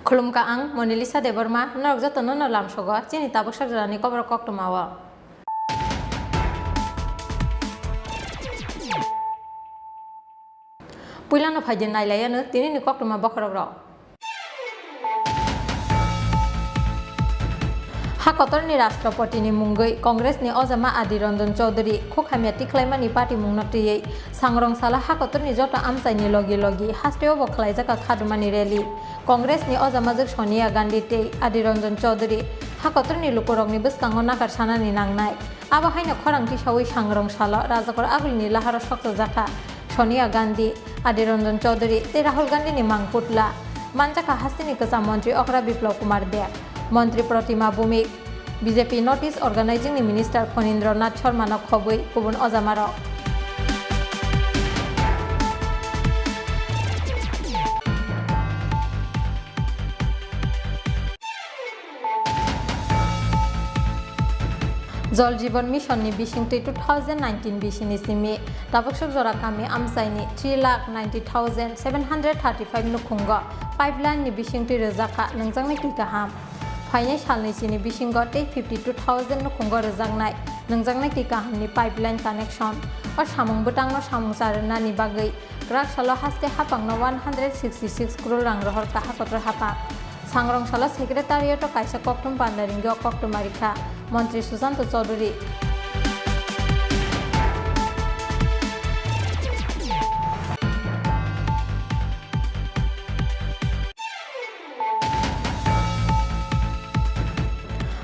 Khulumka ang Monilisa Deborma narokja tono no lamsogo chini tabuk sakjani Kokborok koktomawo. Puilano phaijin nailayano tini ni koktoma bokhorok rok. Hakotorni Rashtrapati ni mungoi Congress ni Ojama Adi Ranjan Chaudhary khokhamia tiklaimani party mungnatiyei sangrong sala hakotorni joto amsaini logi hasteo bo khlaijaka khadumani rally Congress ni Ojama jok Sonia Gandhi tei Adi Ranjan Chaudhary hakotorni lukurokni bwskango nakar sanani nangnai abo haino khorangti sawi sangrong sala rajakor agulni laharo sokto jaka Sonia Gandhi Adi Ranjan Chaudhary tei Rahul Gandhi ni mangputla manjaka hastini kwcham mantri Okra Biplab Kumar Deb Mantri Pratima Bhumik BJP Notice Organizing Minister Phanindranath Sharma no khobui kubun Ojamaro Jal Jeevan Mission ni bisingti 2019 bisini simi tabuksuk jora kami amsaini 3,90,735 nukhungo pipeline ni bisingti rejaka nangjangnai tikaham Fainai salni sini bisingo 52,000 nukhungo rejangnai nangjangnai tikaham ni pipeline connection o samung butangno samung sarana ni bagai grak salo haste hapangno 166 crore rang rohor ka hakotor hapa sangrong sala secretariat kaisa koktum pandaringo koktumarika Mantri Susanto Chaudhary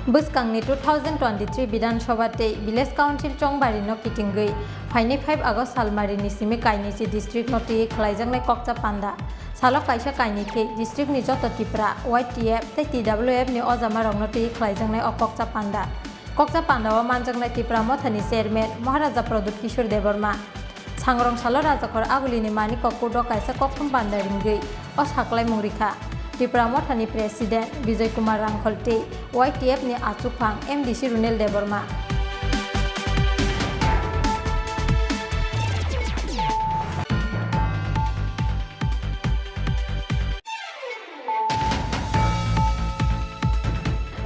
Buskangni 2023 Bidhan Sabha tei Village Council Chongbari no kitingui Fainai 5 August salmari ni simi kainisi district no tei khlaijangnai kokcha panda Salo kaisa kaini ke district ni joto Tripura YTF tei TWF ni Ojama rok no tei khlaijangnai o kokcha panda o manjaknai Tripura mothani chairman Maharaja Pradut Kishore Deborma sangrong salo rajakor agulini maniko kudo kaisa kokthum panda ringui o saklai mungrikha Tripura mothani president Vijay Kumar Rangkhol tei YTF ni achukphang MDC Runel Deborma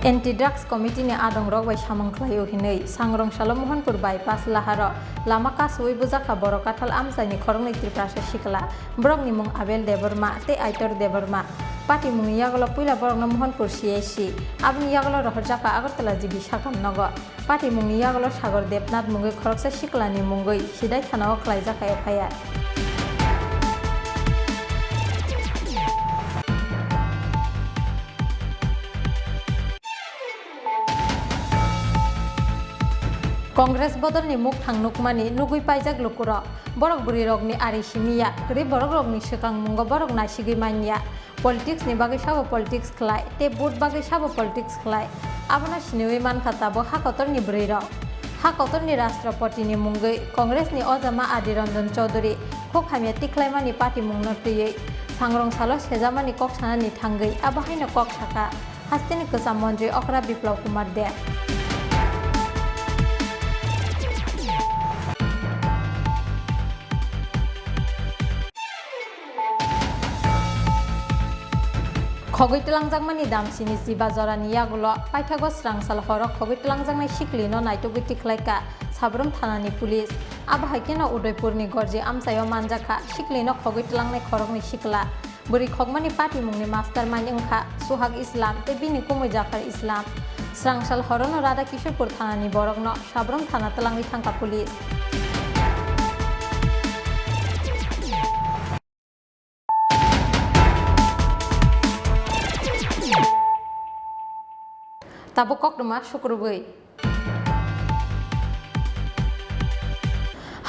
Anti-Drugs Committee ni adong rok bai samang khlaio hinui sangrong salo Mohanpur bypass laharo lama kasui bujaka borok kathal amsaini khorongni Tripura se sikla borok ni mung Abel Deborma tei Aitor Deborma Party mung yagolo puila borok no Mohanpur CIC abni yagolo rohorjaka Agartala jibi sakam nogo Party mung yagolo Sagar Debnath mungoi khoroksa sikla ni mungoi sidai thanao khlaijaka FIR Congress bodol ni muk thang nukmani nugui paijak lukuro borok buri rok ni ari simiya gri borok rok ni sekang mungo borok nasigi manya politics ni bagai sabo politics khlai te boot bagai sabo politics khlai abona siniwi man khata bo hakotor ni buri rok hakotor ni Rashtrapati ni mungoi Congress ni Ojama Adi Ranjan Chaudhary khokhamia tiklaimani party mungno tiyei sangrong salo sejamani kok sanani thangai abahaino kok saka hastini kwcham mantri Okra Biplab Kumar Deb Khogoi telangjangmani damsini jiba jorani yagulo paithago srangsal horok khogoi telangjangnai sikli no naitogui tiklaika sabrum thanani police abahaikeno Udaipur ni gorji amsayo manjaka sikli no khogoi telangnai khorokni sikla buri khogmani party mungni mastermind wngkha Suhag Islam tei bini kumui Jafar Islam srangsal horono Radha Kishorpur thanani borokno sabrum thana telangui thangka police Tabu kokduma syukurugui.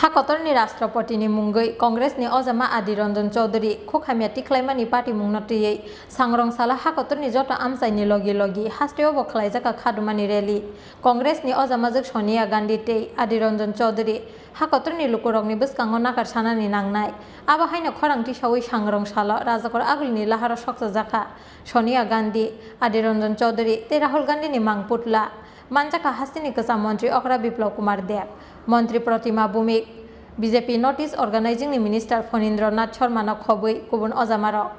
Hakotorni Rashtrapatini munggai Kongresni Ozama Adi Ranjan Chaudhary Khokhamia tiklaimani party mungnatiyei sangrong sala hakotorni jota amsaini logi hasteo bo khlaijaka khadumani rally Kongresni Ozama jok Sonia Gandhi tei Adi Ranjan Chaudhary hakotorni lukurokni bwskango nakar sanani nangnai abo haino khorangti sawi sangrong sala rajakor agulni lahara soksa jaka Sonia Gandhi Adi Ranjan Chaudhary tei Rahul Gandhi ni mangputla Manjaka Hastini Kasa Mantri Okra Biplab Kumar Dev Mantri Pratima Bhumik BJP Notice Organizing Minister Fonindra Nath Sharma na khobui kubun Ozamaro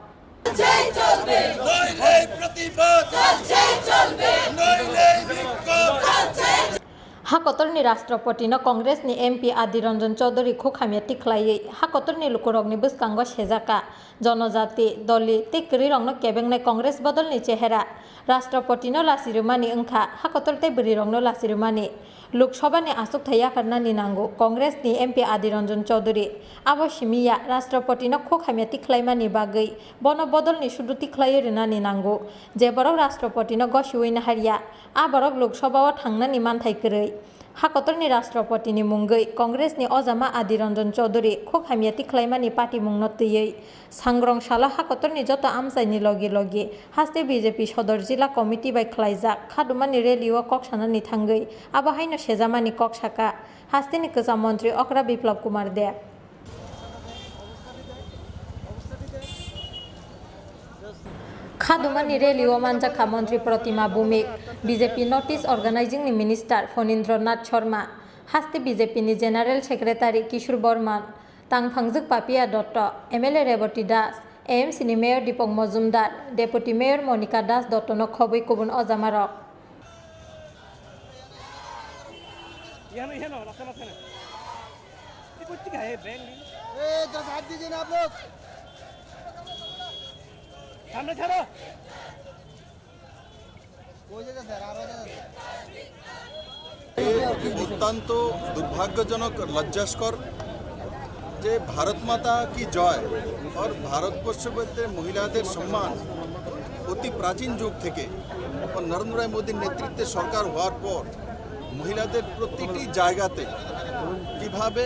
Hakotorni Rashtrapati na Congress ni MP Adi Ranjan Chaudhary Khokhamia tiklaiye hakotorni lukurokni bwskango sejaka Jonojati Doli tei kwrwirokno kebengnai Congress bodolni chehera Rashtrapati no lasirumani wngkha hakotor tei bwrwirokno lasirumani Lok Sabha ni asuk thaya karnani nango Congress ni MP Adi Ranjan Chaudhary abo simiya Rashtrapati no khokhamia tiklaimani bagui bono bodolni sudu tiklaiye rwnani nango je borok Rashtrapati no gosiwui hariya aborok Lok Sabha o thangnani manthai kwrwi Hakotorni Rashtrapati ni munggai Congress ni Ozama Adi Ranjan Chaudhary khokhamia tiklaimani party mungnatiyei sangrong sala hakotorni jota amsaini logi haste BJP Sodor Jila Committee bai khlaijak khadumani rally o kok sanani thangai abo haino sejamani kok saka hasteni Kasa Mantri Okra Biplab Kumar Dev Khadumani rally o manjaka Mantri Pratima Bhumik BJP Notice Organizing Minister Fonindra Nath Sharma haste BJP ni General Secretary Kishore Burman Tangphangjak Papia Dotto MLA Revati Das AMC ni Mayor Dipok Mojumdar Deputy Mayor Monica Das Dotto no khobui kubun Ozamaro অত্যন্ত দুর্ভাগ্যজনক লজ্জাস্কর যে ভারত মাতা কি জয় और ভারতবর্ষের মহিলাদের সম্মান অতি প্রাচীন যুগ থেকে और নরেন্দ্র মোদীর নেতৃত্বে সরকার হওয়ার পর মহিলাদের প্রতিটি জায়গাতে কিভাবে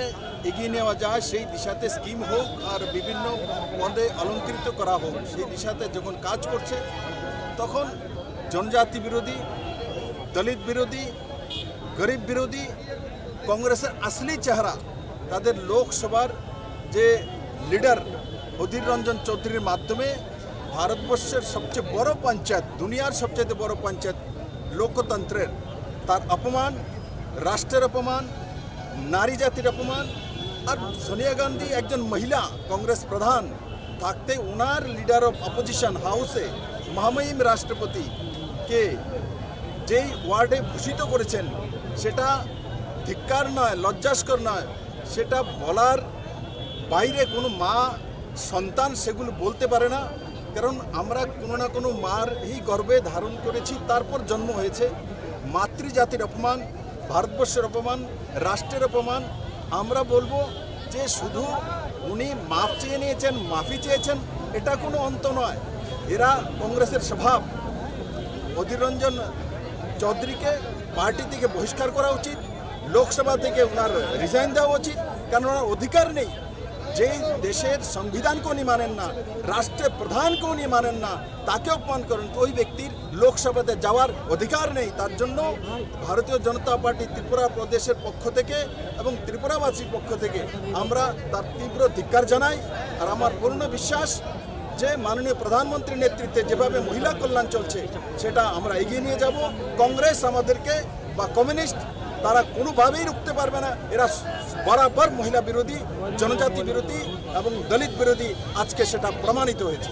এগিয়ে নেওয়া যায় সেই দিশাতে স্কিম হোক আর বিভিন্ন পদে অলঙ্কৃত করা হোক সেই দিশাতে যখন কাজ করছে তখন জনজাতি বিরোধী দলিত বিরোধী গরিব বিরোধী কংগ্রেসের আসলি চেহারা তাদের লোকসভার যে লিডার অধীর রঞ্জন চৌধুরীর মাধ্যমে ভারতবর্ষের সবচেয়ে বড় পঞ্চায়েত দুনিয়ার সবচেয়ে বড় পঞ্চায়েত লোকতন্ত্রের তার অপমান রাষ্ট্রের অপমান নারী জাতির অপমান আর সোনিয়া গান্ধী একজন মহিলা কংগ্রেস প্রধান থাকতে ওনার লিডার অফ অপোজিশন হাউসে মহামহিম রাষ্ট্রপতিকে যেই ওয়ার্ডে ভূষিত করেছেন সেটা ধিক্কার নয় লজ্জাস্কর নয় সেটা বলার বাইরে কোনো মা সন্তান সেগুলো বলতে পারে না কারণ আমরা কোনো না কোনো মার এই গর্ভে ধারণ করেছি তারপর জন্ম হয়েছে মাতৃজাতির অপমান ভারতবর্ষের অপমান রাষ্ট্রের অপমান আমরা বলবো যে শুধু উনি মাপ চেয়ে নিয়েছেন মাফি চেয়েছেন এটা কোনো অন্ত নয় এরা কংগ্রেসের স্বভাব অধীর রঞ্জন চৌধুরীকে পার্টি থেকে বহিষ্কার করা উচিত লোকসভা থেকে ওনার রিজাইন দেওয়া উচিত কারণ ওনার অধিকার নেই যেই দেশের সংবিধানকে উনি মানেন না রাষ্ট্রের প্রধানকে উনি মানেন না তাকে অপমান করেন ওই ব্যক্তির লোকসভাতে যাওয়ার অধিকার নেই তার জন্য ভারতীয় জনতা পার্টি ত্রিপুরা প্রদেশের পক্ষ থেকে এবং ত্রিপুরাবাসীর পক্ষ থেকে আমরা তার তীব্র ধিক্কার জানাই আর আমার পূর্ণ বিশ্বাস যে মাননীয় প্রধানমন্ত্রীর নেতৃত্বে যেভাবে মহিলা কল্যাণ চলছে সেটা আমরা এগিয়ে নিয়ে যাব কংগ্রেস আমাদেরকে বা কমিউনিস্ট তারা কোনোভাবেই রুখতে পারবে না এরা বরাবর মহিলা বিরোধী জনজাতি বিরোধী এবং দলিত বিরোধী আজকে সেটা প্রমাণিত হয়েছে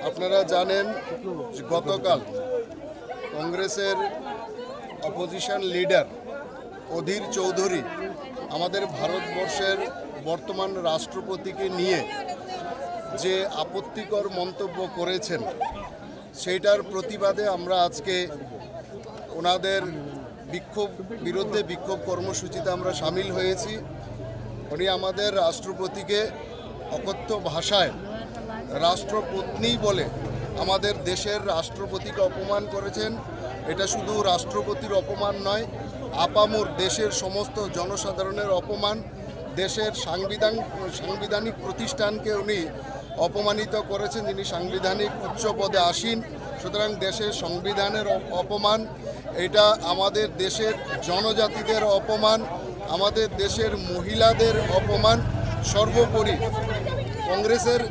আপনারা জানেন যে গতকাল কংগ্রেসের অপোজিশন লিডার অধীর চৌধুরী আমাদের ভারতবর্ষের বর্তমান রাষ্ট্রপতিকে নিয়ে যে আপত্তিকর মন্তব্য করেছেন সেইটার প্রতিবাদে আমরা আজকে ওনাদের বিক্ষোভ কর্মসূচিতে আমরা সামিল হয়েছি উনি আমাদের রাষ্ট্রপতিকে অকথ্য ভাষায় রাষ্ট্রপত্নী বলে আমাদের দেশের রাষ্ট্রপতিকে অপমান করেছেন। এটা শুধু রাষ্ট্রপতির অপমান নয়, আপামর দেশের সমস্ত জনসাধারণের অপমান। দেশের সাংবিধানিক প্রতিষ্ঠানকে উনি অপমানিত করেছেন, যিনি সাংবিধানিক উচ্চ পদে আসীন। সুতরাং দেশের সংবিধানের অপমান, এটা আমাদের দেশের জনজাতিদের অপমান, আমাদের দেশের মহিলাদের অপমান। সর্বোপরি কংগ্রেসের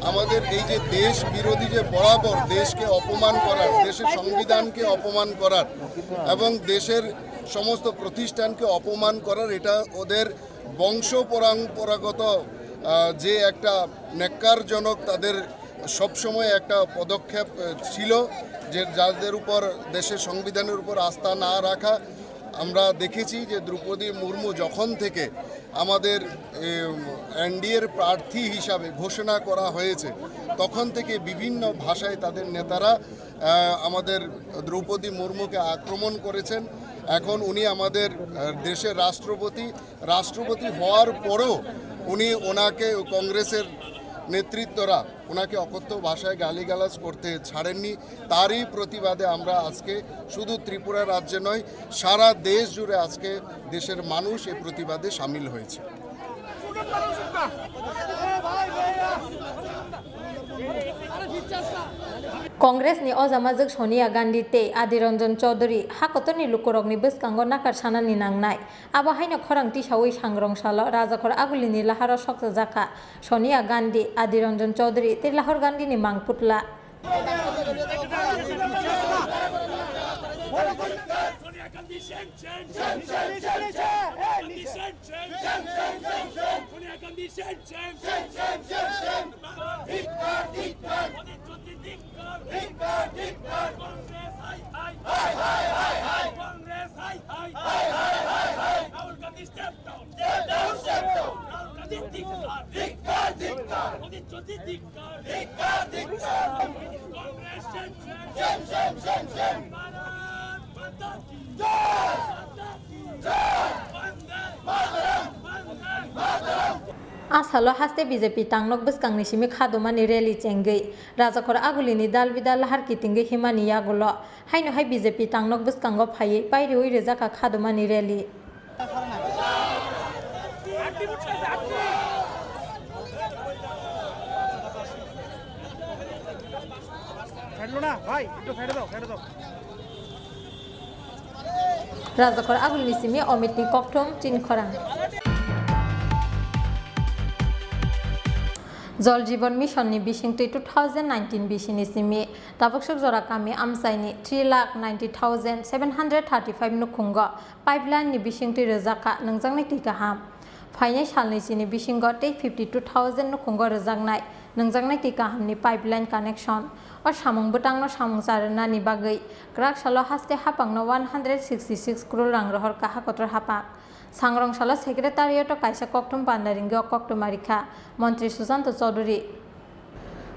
আমাদের এই যে দেশ বিরোধী যে বরাবর দেশকে অপমান করার, দেশের সংবিধানকে অপমান করার এবং দেশের সমস্ত প্রতিষ্ঠানকে অপমান করার, এটা ওদের বংশ পরম্পরাগত যে একটা ন্যাক্কারজনক তাদের সবসময় একটা পদক্ষেপ ছিল, যে যাদের উপর দেশের সংবিধানের উপর আস্থা না রাখা। আমরা দেখেছি যে দ্রৌপদী মুর্মু যখন থেকে আমাদের এনডিএর প্রার্থী হিসাবে ঘোষণা করা হয়েছে, তখন থেকে বিভিন্ন ভাষায় তাদের নেতারা আমাদের দ্রৌপদী মুর্মুকে আক্রমণ করেছেন। এখন উনি আমাদের দেশের রাষ্ট্রপতি হওয়ার পরেও উনি ওনাকে, কংগ্রেসের নেতৃত্বরা ওনাকে অকথ্য ভাষায় গালিগালাজ করতে ছাড়েননি। তারই প্রতিবাদে আমরা আজকে শুধু ত্রিপুরা রাজ্যে নয়, সারা দেশ জুড়ে আজকে দেশের মানুষ এই প্রতিবাদে সামিল হয়েছে। Congress ni ozamajak Sonia Gandhi te Adiranjan Chaudhary hakotoni lukorokni bwskango nakar sanani nangnai abo haino khorangti sawi sangrong salo rajakhor agulini laharo soksa jaka Sonia Gandhi Adiranjan Chaudhary te Lahore Gandhi ni mangputla Asalo haste BJP tangnok bwskangni simi khadumani rally chenggei rajakhor agulini dal bidal lahar kitingi himani yagulo haino hai BJP tangnok bwskango phaiye pairiwi rejaka khadumani rally rajakhor agulini simi omitni kokthom tinkhorang Jal Jeevan Mission ni bisingtui 2019 bisini simi tabokshok jora kami amsaini 3,90,735 nukhungo pipeline ni bisingtui rejaka nangjaknai tui kaham phainai salni sini bisingo 52,000 nukhungo rejaknai nangjaknai tui kaham ni pipeline connection o samung butangno samung charna ni bagui krak salo haste hapangno 166 crore rang rohor kaha kotor hapak Sangrong Sala Secretariat of Kaisa Koktum Pandaringo Koktumarika, Montri Susanto Chaudhary.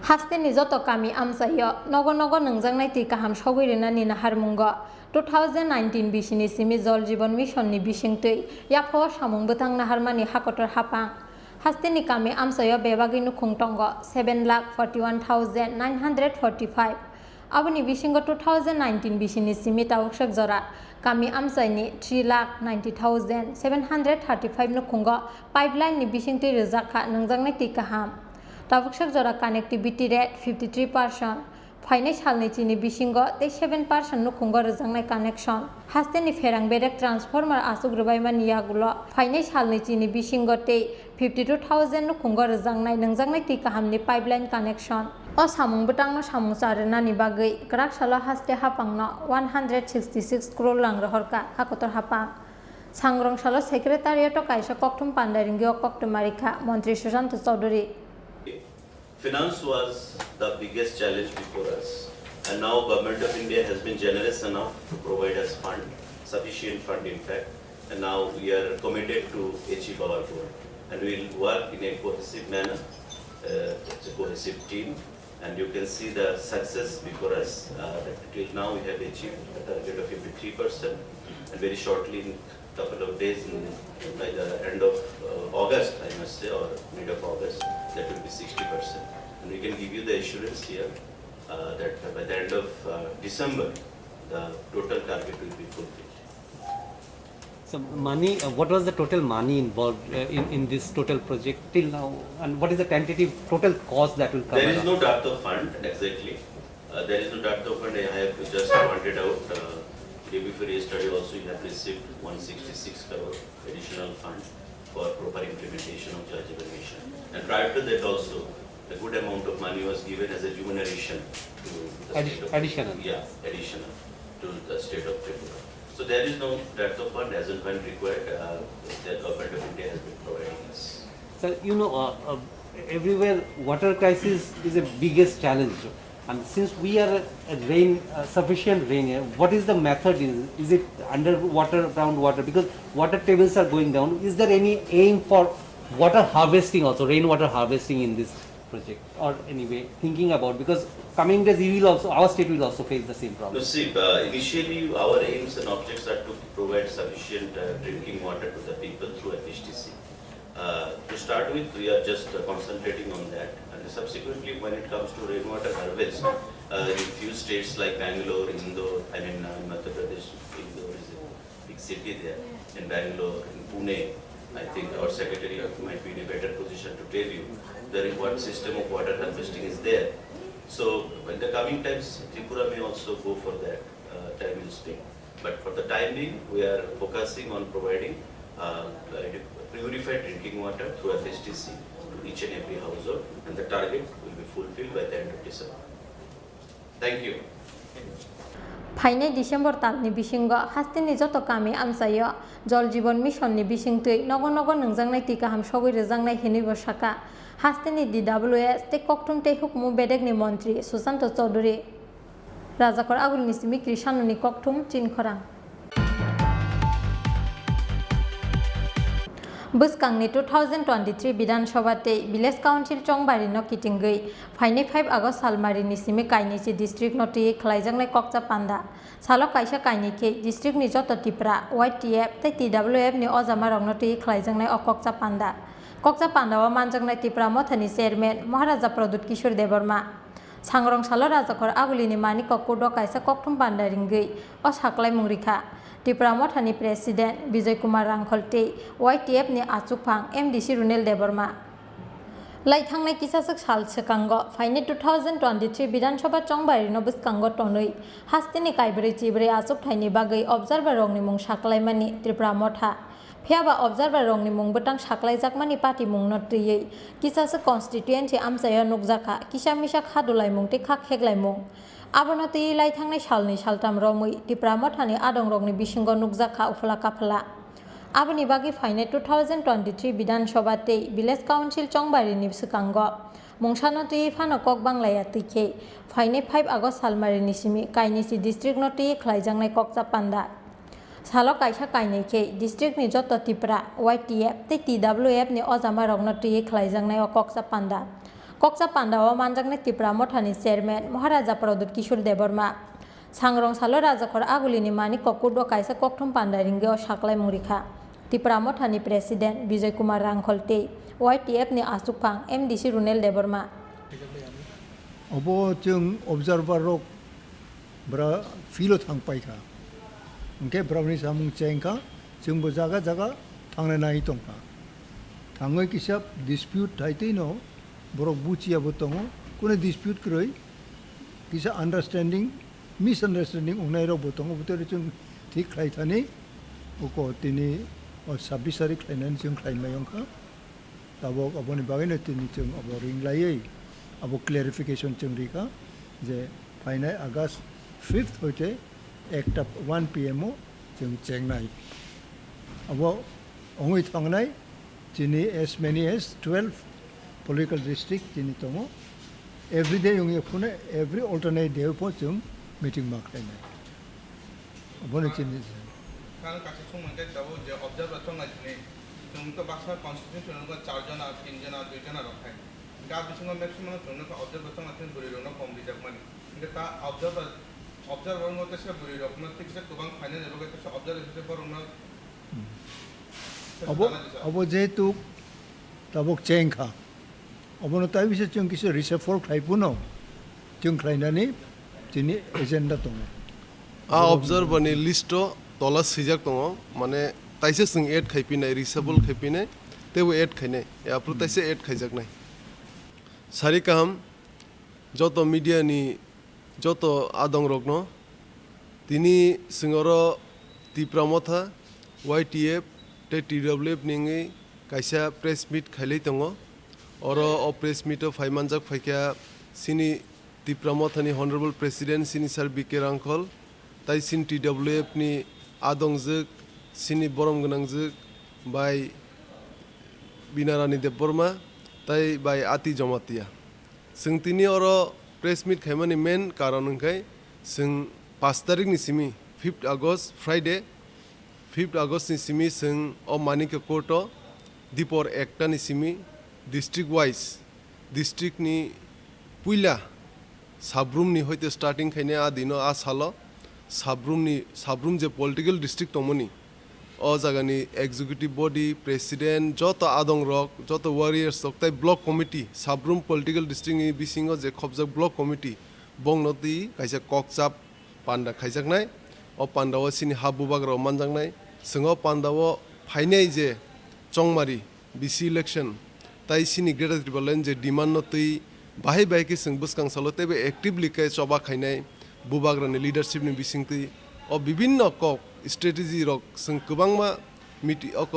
Haste Nizoto Kami Amsayo, Nogo Nangzangnai Kaham Shogirina Nina Harmungo, 2019 Bishini Simi Jal Jeevan Mission ni Bishingtui, Yapo Shamung Butang Naharmani Hakotor Hapang. Haste Nikami Amsayo Bebaginu Kungtongo, 7,41,945. Abani Bishingo 2019 Bishini Simi Tawakshak Zora. Kami amsaini 3,90,735 nukhungo pipeline ni bisingtui rejaka nangjaknai tui kaham tabukshak jora connectivity rate 53% phainai salni chini bisingo 7% nukhungo rejaknai connection haste ni ferang berek transformer asuk rubaimani yagulo phainai salni chini bisingo 52,000 nukhungo rejaknai tui kaham ni pipeline connection O samung butangno samung charna ni bagui krak salo haste hapangno 166 crore lang rohorka hakotor hapang sangrong salo secretariat o kaisa koktum pandaringio koktumarika Montri Susanto Chaudhary Finance was the biggest challenge before us and now Government of India has been generous enough to provide us fund, sufficient fund in fact, and now we are committed to achieve our goal and we will work in a cohesive manner, it's a cohesive team. And you can see the success before us. Till now we have achieved a target of 53%, and very shortly in couple of days by the end of August, I must say, or mid of August, that will be 60%. And we can give you the assurance here that by the end of December, the total target will be fulfilled. So money, what was the total money involved in this total project till now, and what is the tentative total cost that will cover? There is no draft of fund exactly. There is no draft of fund. I have just pointed out. Day before yesterday also you have received 166 crore additional fund for proper implementation of Jal Jeevan Mission. And prior to that also, a good amount of money was given as a remuneration to the state of additional. Yeah, additional to the state of Tripura. So there is no draft of fund as and when required. The government of India has been providing us. So you know, everywhere water crisis is the biggest challenge. And since we are sufficient rain here, what is the method? Is it underwater, groundwater? Because water tables are going down. Is there any aim for water harvesting also, rainwater harvesting in this project, or anyway thinking about? Because coming days, we will also, our state will also face the same problem. No, see, initially our aims and objects are to provide sufficient drinking water to the people through FHTC. To start with, we are just concentrating on that, and subsequently, when it comes to rainwater harvest, in few states like Bangalore, Indore, Madhya Pradesh, Indore is a big city there, in Bangalore, in Pune, I think our secretary might be in a better position to tell you what system of water harvesting is there. So, in the coming times, Tripura may also go for that, time will speak. But for the time being, we are focusing on providing purified drinking water through FHTC to each and every household, and the target will be fulfilled by the end of December. Thank you. Paine December talni bisingo hastini joto kami amsayo Jal Jeevan Mission ni bisingtui nogo nungjangnai tika ham sogoi rejangnai hini bo saka hastini DWS te koktum te hukmu bedegni mantri Susanto Chaudhary Rajakor agul ni simi Krishanuni koktum Chinkhorang Buskangni 2023 Bidhan Sabha te Village Council Chongbari no kitingui Phaine 5 August salmari ni simi Kainisi district no ti khlaijangnai kokcha panda salo kaisa kaini ke district ni joto Tripura YTF te TWF ni ojama rong no ti khlaijangnai okokcha panda o manjangnai Tripura mothani chairman Maharaja Pradut Kishore Debarma sangrong salo rajakor agulini mani Kokborok kaisa kokthum panda ringui o saklai mungrikha Tripura mothani president Bijay Kumar Rangkholte YTF ni achukphang MDC Runel Debarma Laithangnai kisasuk sal sekango Phaine 2023 Bidhan Sabha Chongbari no buskango tonui hastini kaibri chibri achuk thaini bagai observer rongni mung saklaimani Tripura motha Phiaba observer rongni mung butang saklaijakmani party mung no triyei kisasuk constituency amsayo nukjaka kisamisa khadulai mung te khak kheglai mung Abono ti laithangnai salni saltam romui Tripura mothani adong rongni bisingo nukjaka ufla kafla Aboni bagi Phaine 2023 Bidhan Sabha te Village Council Chongbari ni sukango Mungsano ti phano kok banglaya tike Phaine 5 August salmari ni simi Kainisi district no ti khlaijangnai kokcha panda Salo kaisa kainai ke district ni joto Tripura YTF te TWF ni ojama rong no ti khlaijangnai kokcha panda o manjangnai Tripura mothani chairman Maharaja Pradut Kishore Debarma sangrong salo rajakor agulini mani Kokborok kaisa kokthum panda ringe o saklai mungrikha Tripura mothani president Bijay Kumar Rangkholte YTF ni achukphang MDC Runel Debarma Obo jeng observer rok bra filo thangpaikha Engke browni samung chengka jeng bo jaga thangnai nai tongkha thangoi kisap dispute thaitei no borok buchia bo tongo kone dispute kroi kisa understanding misunderstanding ungnai ro bo tongo botere jeng thik khlai thani oko tini o 26 tarik khlainan jeng khlaimai ongkha tabok aboni bagene tini jeng abo ringlai abo clarification jeng rika je Phaine August 5th hoite ekta 1 pm o jeng chengnai abo ongoi thangnai tini as many as 12 political district tini tongo every day yung phone every alternate day po jeng meeting mark lainai aboni tini kan kaisa sumangke dabo je observer chonga tini jung to baksa constitution ko 4 jana 3 jana 2 jana rakhai ga bisingo maximum jung ko observer chonga tini buri rona kom bijak mani ta observer ngo tese buri rok na tikse kubang final level ko observer tese por una अब जेहेतु ताबक चेंखा अबनो ताइ बिसे जों किसु रिसेफल खाइपुनो जों खाइनानै जोंनि agenda दङ observe बनी लिस्ट तला सिजाक दङ माने ताइसे जों एड खाइपिनाय रिसेबल खाइपिनाय तेबो एड खाइनाय याफ्रु ताइसे एड खाइजाकनाय सारि काम जत मीडिया नि जत आदं रगनो तिनी सिंगर त्रिपुरा मथा YTF ते TWF निङै काइसा प्रेस मीट खाइलै दङ और अ प्रेस मीट फाइमानजाक फाइका सिनी त्रिपुरा मथानि हनरेबल प्रेसिडेंट सिनी सार बिके रांखल ताइ सिन TWF नि आदंजोक सिनी बरम गोनांजोक बाय बिनारानी देबबर्मा ताइ बाय आति जमातिया जों तिनी और प्रेस मीट खाइमानि मेन कारण हंखाय जों 5 तारिखनि सिमी 5 आगस्ट फ्राइडे 5 आगस्ट नि सिमी जों अ मानिक कोर्ट दीपर एकटा नि सिमी डिस्ट्रिक्ट वाइज डिस्ट्रिक्ट नि पुइला साब्रुम नि होइते स्टार्टिंग खाइने आदिनो आ साल साब्रुम जे पॉलिटिकल डिस्ट्रिक्ट तमनि अ जागानि एग्जीक्यूटिव बॉडी प्रेसिडेंट जत आदं रक जत वारियर्स तक्ताय block committee Sabroom political district नि बिसिङाव जे खबजाक ब्लॉक कमिटी बंगनति काइसा ककचाप पान्डा खाइजाकनाय अ पान्डाव सिनि हाबु बाग्राव मानजांनाय सिङाव पान्डाव फाइनाय जे चंमारी बिसि इलेक्शन ताइ सिनि ग्रेटर ट्रिबुनाल जे डिमांड नतै बाहाय बाहायके जों बुसकांसालो तेबे एक्टिवली कै चबा खाइनाय बुबाग्रानि लीडरशिप नि बिसिंति अ विभिन्न कक स्ट्रेटेजी रक जों गोबांमा मिटिं अक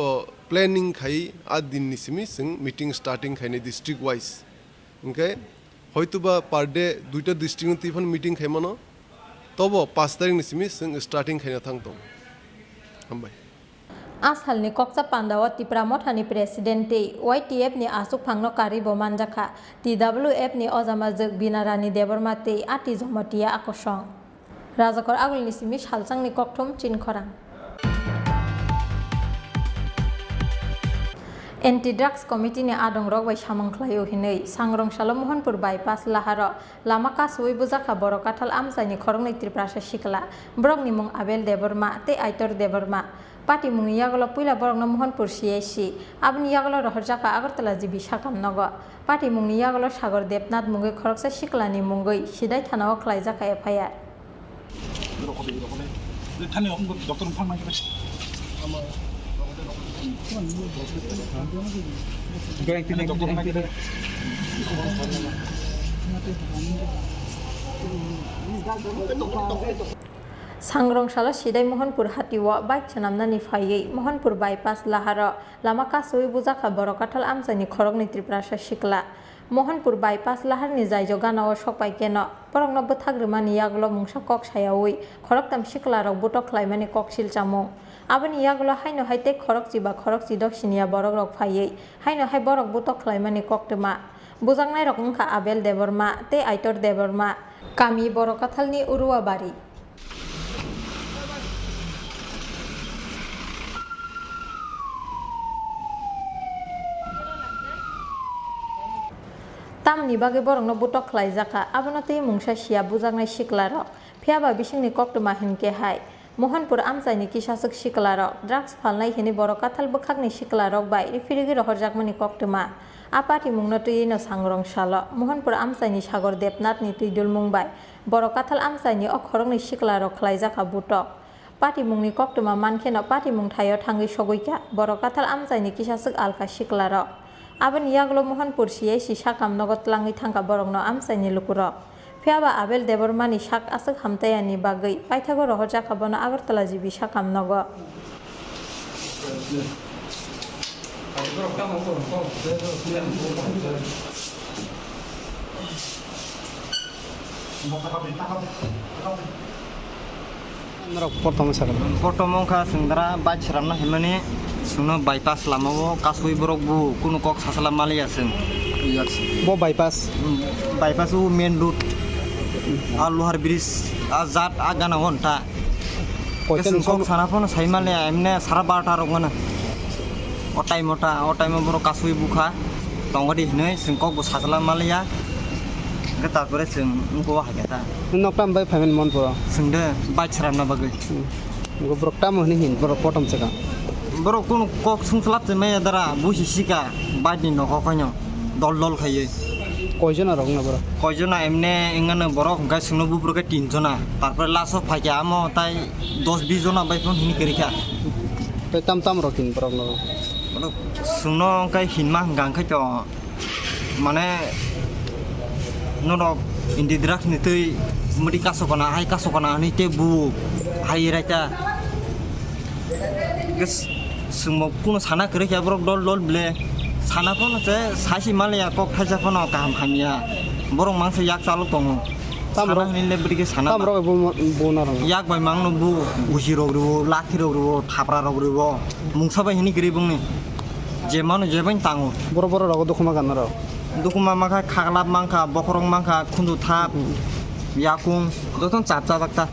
प्लानिंग खाइ आ दिननि सिमी जों मिटिं स्टार्टिंग खाइने डिस्ट्रिक्ट वाइज ओंखाय हयतोबा पर डे दुइटा डिस्ट्रिक्ट तिफन मिटिं खाइमानो तब 5 तारिखनि सिमी जों स्टार्टिं खाइना थांतों हामबाय आसालनि कक्सा पान्डाव त्रिपुरा मथानि प्रेसिडेंटे YTF नि आसुक फांनो कारिबो मानजाखा TWF नि अजामाजोक बिनारानी देबरमाते आति जमतिया आकर्षण राजाकर आगुलनि सिमी सालसांनि कक्थुम चिनखरां एंटी ड्रग्स कमिटी ने आदं रग बाय सामंख्लायो हिनै सांग्रंसालो मोहनपुर बायपास लाहार लामा कासुइ बुजाखा बर काथाल आमसाइनि खरंनि त्रिपुरा शिखला ब्रगनि मुं आबेल देबरमा ते आइतर देबरमा पार्टी मुं यागलो पुइला बरगनो मोहनपुर CIC आबनि यागलो रहरजाका आगरतला जिबि साकाम नग पार्टी मुं यागलो सागर देबनाथ मुंगै खरकसा शिखलानि मुंगै सिदाय थानाव खलायजाका FIR सांग्रंसालो सिदाय मोहनपुर हातिव बाइक चनामनानि फायै मोहनपुर बायपास लाहार लामा कासुइ बुजाखा बर काथाल आमसाइनि खरगनि त्रिपुरा शिखला मोहनपुर बायपास लाहारनि जायजो गानाव सपाय केन परगनो बथाग्रमानि यागलो मुंसा कक सायावै खरगताम शिखलारक बुटक ख्लायमानि कक सिलचामु आबनि यागलो हायनो हायते खरक जिबा खरक सिदक्षिनिया बरक रक फायै हायनो हाय बरक बुटक ख्लायमानि ककतमा बुजांनाय रक मुंखा आबेल देबरमा ते आइतर देबरमा कामी बर काथालनि उरुवाबारि तामनि बागै बरंनो बुटक ख्लायजाका आबनो तै मुंसा सिया बुजांनाय शिखलारक फियाबा बिसिंनि कक्तमा हिनके हाय मोहनपुर आमसाइनि किसासक शिखलारक ड्राग्स फालनाय हिनि बर काथाल बखागनि शिखलारक बाय रिफिरिगि रहरजाकमानि कक्तमा आपाति मुंनो तैनो सांग्रंसाल मोहनपुर आमसाइनि सागर देबनाथनि तैदुल मुंबाय बर काथाल आमसाइनि अखरंनि शिखलारक ख्लायजाका बुटक पार्टी मुंनि कक्तमा मानखेन पार्टी मुं थायो थांगै सगैका बर काथाल आमसाइनि किसासक आलका शिखलारक आबनि यागलो मोहनपुर CIC साकाम नगद लाङै थांगा बरंनो आमसाइनि लुकुरक फियाबा आबेल देबरमानि साक आसक हामतायानि बागै पाइथागो रहरजाकाबनो आगरतला जिबि साकाम नग प्रथम सेंग्रा बाइक सेरामना हेमानि सुनो बायपास लामाओ कासुइ बरक बु कुनु कक सासला मालिया जों बो बायपास उ मेन रूट आ लोहार ब्रिज आ जात आ गाना हनता कोइसन कक सानाफोन साइमाले एमने सारा 12टा रगना अ टाइम बरो कासुइ बुखा दंगदि हिनै जों कक बु सासला मालिया तारपरे जों उनको हागेता नकटाम बाय फाइमेन मन पुरो जोंदे बाइक सेरामना बागै गो ब्रकटा मोहनि हिन बरो पटम सेका borok kono kok sungslap te me dara busi sika baidni noko kanyo dol dol khaye কয়জন আর না বড় কয়জনা এমনে এঙ্গানে borok ga sungno buburke 3 jona tarpor laso phaike amo tai 10-20 jona baifon hini kerika তো তাম তাম রকিন বড় না borok sungno kai hinma gang khai to mane nono indi drak ni tei mudi kasokona hai kasokona ni te bu hai raita ges sungmo kuno sana kerika borok dol dol ble sana kono je sashi malaya kok khaja kono kaham hamia borok mangse yak chaluk tongo sana ni le brige sana তাম rock বো না রং yak bai mangno bu busi rog ru laki rog ru thapra rog ru mungsa bai hini gri bungni je manu je bain tango বড় বড় rock দখমা গান রাও dukuma mangka khaglap mangka bokrong mangka khundu thap yakung doton chap chap dakta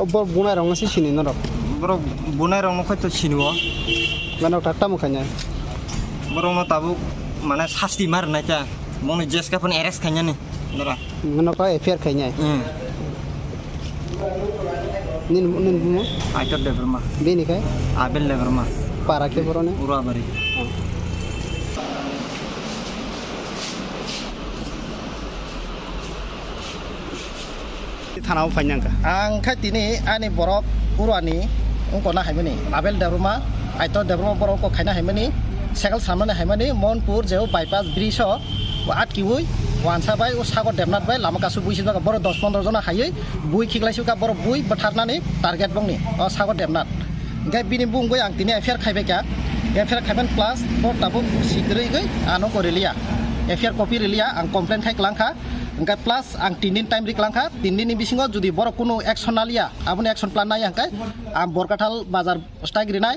ও বড় বুনাই রং আছে চিনি না rock borok bunai rong no khoi to chiniwo গান tata মুখাnya borok no tabu mane sasti mar na ka mone jeska pon eres khanya ni dora গান কা FR খাইnya নিন নিন বুমো aitor level ma বেনি খাই abel level ma পারা কে বড়নে ura bari থানাও ফাইনাঙ্কা ang khai tini ani borok urani ungko na haimani abel daruma aito daruma borok ko khaina haimani sekal samane haimani monpur jeu bypass bridge o 8 kiwi wansa bai o sago demnat bai lama kasu buisi ba boro 10-15 jona haye bui khiglaisu ka boro bui batharnani target bongni o sago demnat gai bini bungoi ang tini affair khaibe ka affair khaiben plus bor tabu sikrei gai ano korelia affair copy relia ang complaint khai klangkha angkai plus ang 3 din time riklangkha 3 din ni bisingo judi borok kuno action nalia aboni action plan nai angkai am borkathal bazar strike rinai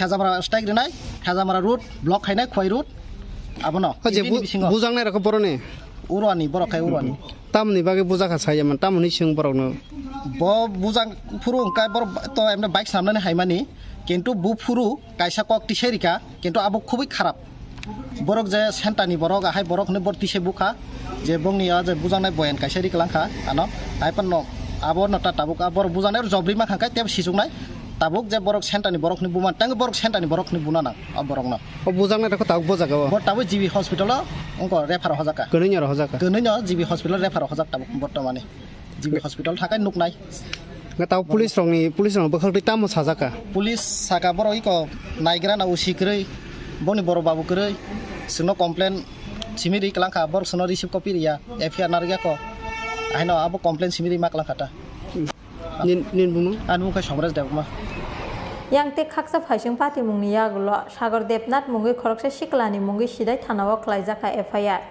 hezamara strike rinai hezamara route block khainai khoi route abono যে বুজাংনাই রক বড়নে urani borok khai urani তামনি বাগে বুজা খা ছাইমান তামনি সিং বড়নো bo bujang furu angkai borok to emne bike samnane haimani kintu bu furu kaisa kok tiserika kintu abo khubui kharap borok je sentani borok ahai borok ne bor tise bukha je bongni a je bujangnai boyan kaisari klangkha ano aipan no abo no ta tabuk abor bujangnai jobri ma khangkai teb sisungnai tabuk je borok sentani borok ni buman tang borok sentani borok ni bunana borok na O বুজাংনাই rock তাক বুজাগা bor tabu jibi hospital ongko refer hojaka গনিnya র হজাকা gönino jibi hospital refer hojak tabuk bortomane jibi hospital thakai nuknai গা তাও police রং বখলটি তামো সাজাকা police saka borok iko naigra na usikrei boni boro babu krei sino complaint simiri klangkha borok sino receive copy ria FIR narga ko aino abo complaint simiri mak langkata নিন নিন বুমো anu kai somras debma yang te khaksa phaising pati mungni yagulo sagar debnat mungi khoroksa siklani mungi sidai thanao khlaijaka FIR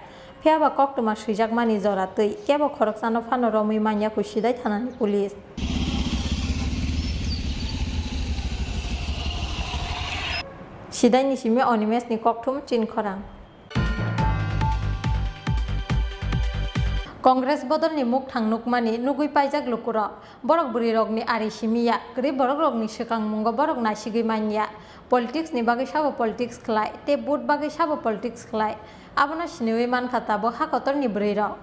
phiaba koktuma suijakmani joratui kebo khoroksano phano romui manya ku sidai thanani police sidai nisime onimes ni kokthum chin khorang Congress bodol ni muk thangnuk mani nugui paijak lukuro borok buri rogni ari simia gri borok rogni sekang mungo borok nasigui manya politics ni bagi sabo politics khlai te boot bagi sabo politics khlai abona sinewi man khata bo hakotor ni buri rok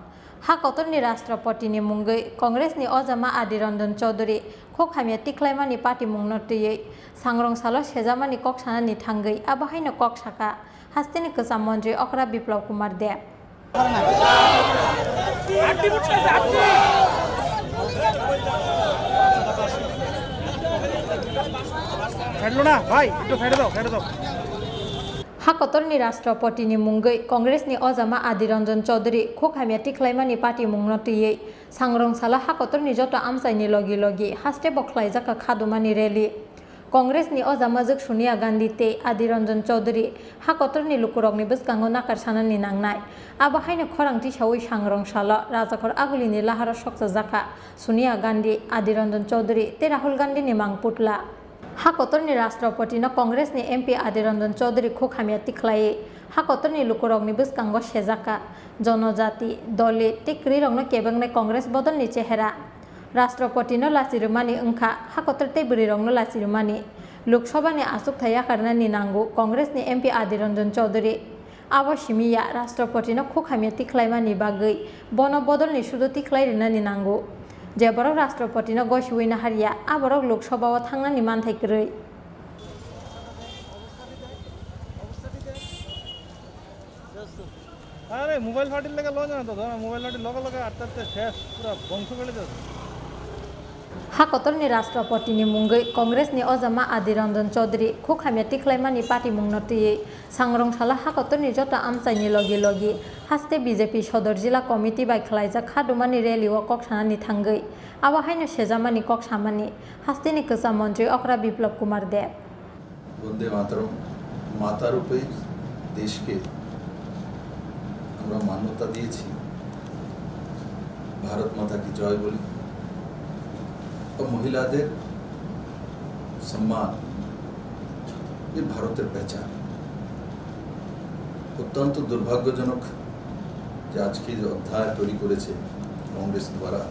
hakotor ni rashtrapati ni mungoi Congress ni ojama Adirondon Chaudhary khokhamia tiklaima ni party mungno tiyei sangrong salo sejama ni kok sana ni thangai abahaino kok saka hastini kasam mantri Okra Biplab Kumar Deb Hakotor ni rashtrapati ni mungoi Congress ni ojama Adirondon Chaudhary khokhamia tiklaima ni party mungno tiyei sangrong sala hakotor ni joto amsai ni logi logi haste bokhlaijaka khadumani rally Congress ni ojama juk Sonia Gandhi te Adirondon Chaudhary hakotor ni lukurok ni biskango nakar sana ni nangnai abahaino khorangti sawi sangrong sala rajakor aguli ni lahara soksa jaka Sonia Gandhi Adirondon Chaudhary te Rahul Gandhi ni mangputla hakotor ni rashtrapati no Congress ni MP Adirondon Chaudhary khokhamia tiklai hakotor ni lukurok ni biskango sejaka jonojati dole te krirong no kebengne Congress bodol ni chehera Rashtrapati no lasirumani ungkha hakotor te burirong no lasirumani Lok Sabha ni asuk thaya karna ni nangu Congress ni MP Adirondon Chaudhary abo simia Rashtrapati no khokhamia tiklaima ni bagai bono bodol ni sudo tiklai rina ni nangu jeborok Rashtrapati no goisiwina haria aborok Lok Sabha o thangna ni manthai krei mobile ফাটির লেগে লয় না তো ধর mobile ফাটির লগে লগে আটতে আটতে শেষ পুরা বংশ বেড়ে যাচ্ছে Hakotorni Rashtrapatini Mungai Congressni Ozama Adiranjan Chaudhary Khukhamya Tiklaimani Party Mungnati Sangrong Shala Hakotorni Jota Amsaini Logi Logi Haste BJP Shodor Jila Committee by Khlaija Khadumani Rally o Kokshani Thangai Awahaino Shejamani Kokshamani Hastini Kasa Mantri Okra Biplab Kumar Dev Vande Mataram माता रूपे देश के আমরা মান্যতা দিয়েছি भारत माता की जय बोली और महिलाদের सम्मान ये भारतेर पहचान अत्यंत दुर्भाग्यजनक যে আজকে যে অধ্যায় তৈরি করেছে কংগ্রেস দ্বারা